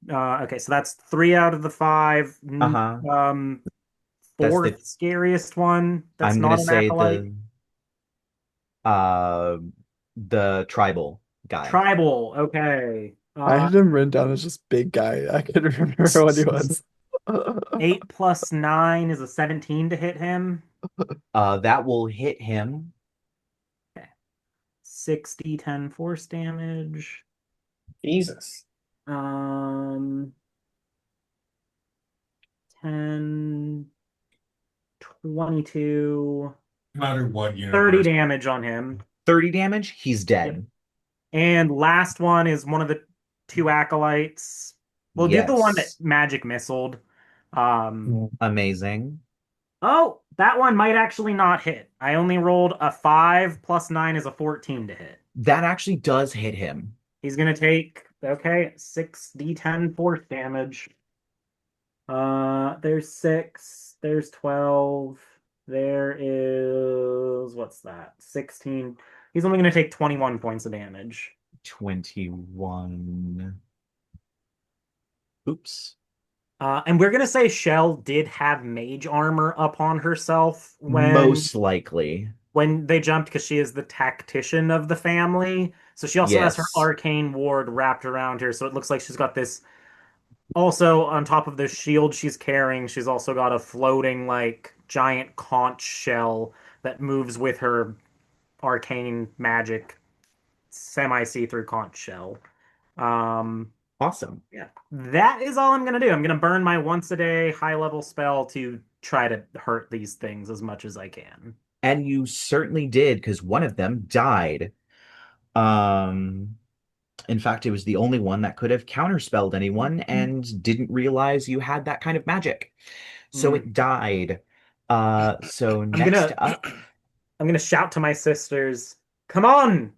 Okay, so that's 3 out of the 5. Uh-huh. That's the Fourth scariest one. That's I'm gonna not an say acolyte. uh the tribal guy. Tribal. Okay. I had him written down as just big guy. I couldn't remember what he was. 8 plus 9 is a 17 to hit him. That will hit him. 6d10 force damage. Jesus. 10, 22, No matter what 30 universe. damage on him. 30 damage, he's dead. And last one is one of the 2 acolytes. We'll do the one that Yes. magic missiled. Um, Amazing. oh, that one might actually not hit. I only rolled a 5 plus 9 is a 14 to hit. That actually does hit him. He's gonna take, okay, 6d10 force damage. There's 6, there's 12, there is, what's that? 16. He's only gonna take 21 points of damage. 21. Oops. And we're gonna say Shell did have mage armor upon herself Most likely. when they jumped because she is the tactician of the family. So she also has her Yes. arcane ward wrapped around her, so it looks like she's got this. Also, on top of the shield she's carrying, she's also got a floating, like, giant conch shell that moves with her arcane magic semi see-through conch shell. Um, Awesome. Yeah. That is all I'm gonna do. I'm gonna burn my once a day high level spell to try to hurt these things as much as I can. And you certainly did, because one of them died. Um, in fact, it was the only one that could have counterspelled anyone and didn't realize you had that kind of magic. So it died. So I'm next gonna up, I'm gonna shout to my sisters, "Come on!"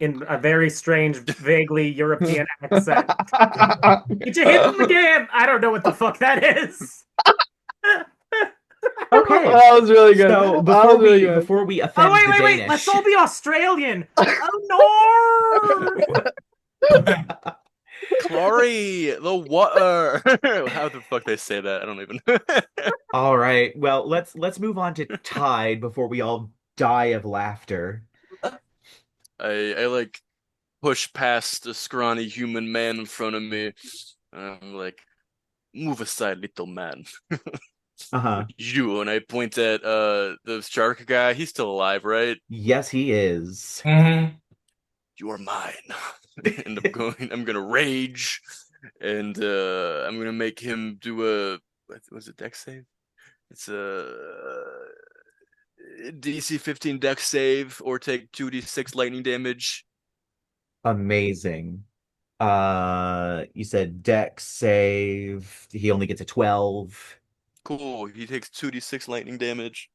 in a very strange, vaguely European accent. Did you hit them again? I don't know what the fuck that is. okay. That was really good. So That was really good. before we Oh offend the wait! Danish, Let's all be Australian. Oh no! Chlorine, the water. How the fuck they say that? I don't even. all right. Well, let's move on to Tide before we all die of laughter. I like push past the scrawny human man in front of me. I'm like, move aside, little man. Uh-huh. You, and I point at the shark guy. He's still alive, right? Yes, he is. You are mine. And I'm gonna rage, and I'm gonna make him do a what was it, dex save? It's a DC 15 dex save or take 2d6 lightning damage. Amazing. You said Dex save. He only gets a 12. Cool. He takes 2d6 lightning damage.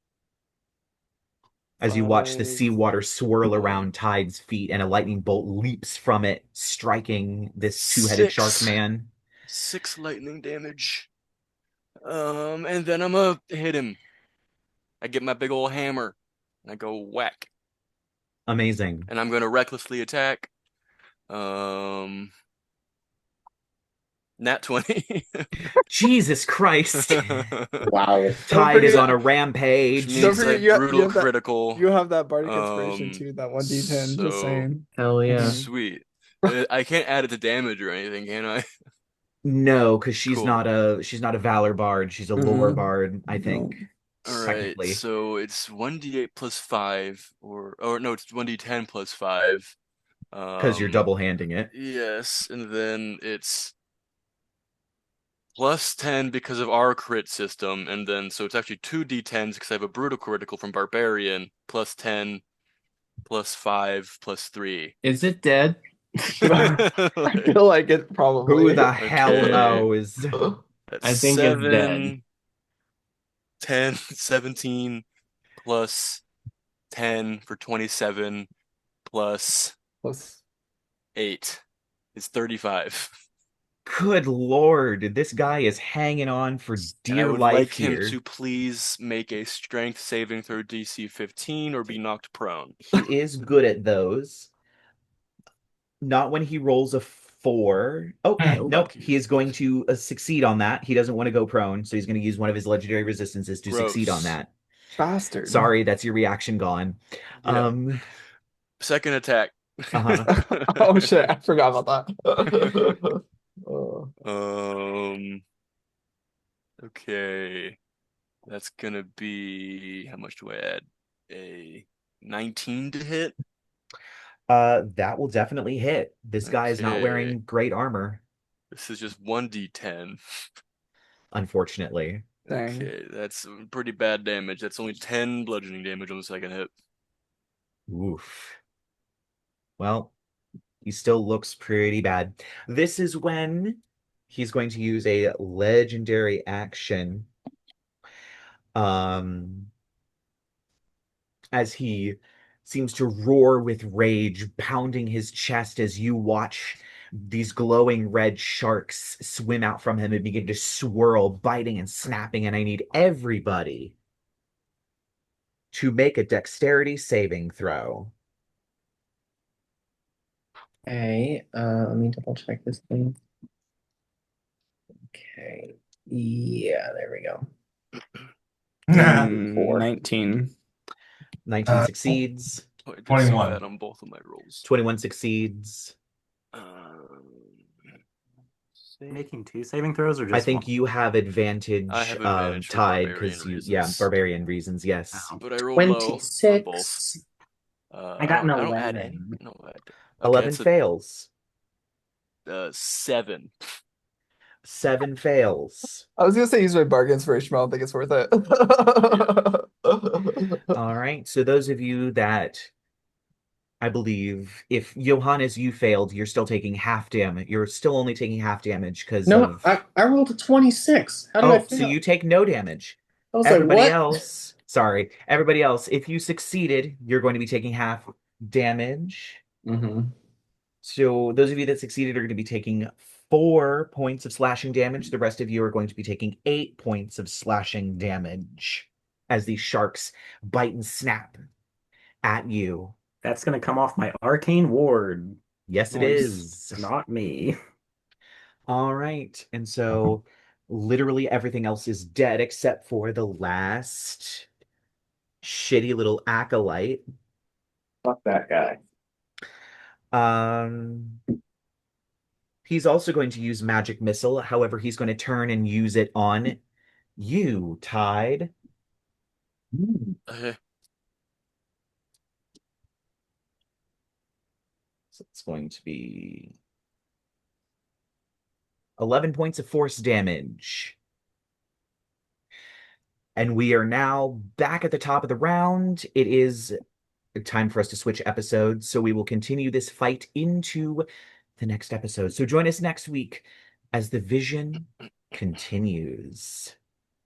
As you watch the 5, seawater swirl 1, around Tide's feet and a lightning bolt leaps from it, striking this two-headed shark 6. man. 6 lightning damage. And then I'm gonna hit him. I get my big old hammer and I go whack. Amazing. And I'm gonna recklessly attack. Nat 20. Jesus Christ. Wow. Tide is forget- on a rampage. Which Don't means forget like you have brutal that- critical. You have that bardic inspiration Um, too, that 1d10, just so- saying. Hell yeah. Sweet. I can't add it to damage or anything, can I? No, because she's Cool. not a Valor bard. She's a lore bard, I think. All right, Technically. so it's 1d8 plus 5, or no, it's 1d10 plus 5. Because you're double handing it. Yes, and then it's plus 10 because of our crit system, and then so it's actually 2d10s because I have a brutal critical from Barbarian, plus 10, plus 5, plus 3. Is it dead? I feel like it probably. Who the hell Okay. knows? That's I think it's 7, dead. 10, 17, plus 10 for 27, plus Plus 8 is 35. Good Lord, this guy is hanging on for And I dear would life like here. him to please make a strength saving throw DC 15 or be knocked prone. He is good at those. Not when he rolls a 4. Oh, nope. Lucky. He is going to succeed on that. He doesn't want to go prone, so he's going to use one of his legendary resistances to succeed on Gross. that. bastard. Sorry, that's your reaction gone. Yeah. Second attack. Uh-huh. Oh shit, I forgot about that. Okay. That's gonna be, how much do I add? A 19 to hit? That will definitely hit. This guy is not Okay. wearing great armor, This is just 1d10. unfortunately. Dang. Okay, that's pretty bad damage. That's only 10 bludgeoning damage on the second hit. Oof. Well, he still looks pretty bad. This is when he's going to use a legendary action. As he seems to roar with rage, pounding his chest as you watch these glowing red sharks swim out from him and begin to swirl, biting and snapping. And I need everybody to make a dexterity saving throw. Okay, let me double check this thing. Okay. Yeah, there we go. 4. 19. 19 succeeds. Oh, I did 21. so bad on both of my rolls. 21 succeeds. Making 2 saving throws or just I think one? you have advantage, I have advantage for Tide, barbarian because you, reasons. barbarian reasons, yes. Wow. But I rolled low on both. 26. I got an I don't add 11. any. No, 11 it's a fails. 7. 7 fails. I was gonna say use my bargain inspiration, but I don't think it's worth it. All right. So those of you that I believe if Johannes, you failed, you're still taking half damage. You're still only taking half damage because No, of. I rolled a 26. How did I Oh, fail? so you take no damage. I was like, Everybody what? else, sorry, everybody else, if you succeeded, you're going to be taking half damage. Mm-hmm. So those of you that succeeded are going to be taking 4 points of slashing damage. The rest of you are going to be taking 8 points of slashing damage as these sharks bite and snap at you. That's gonna come off my arcane ward. Yes, it Nice. is. Not me. All right. And so literally everything else is dead except for the last shitty little acolyte. Fuck that guy. He's also going to use magic missile. However, he's going to turn and use it on you, Tide. Okay. So it's going to be 11 points of force damage. And we are now back at the top of the round. It is time for us to switch episodes, so we will continue this fight into the next episode. So join us next week as the vision continues.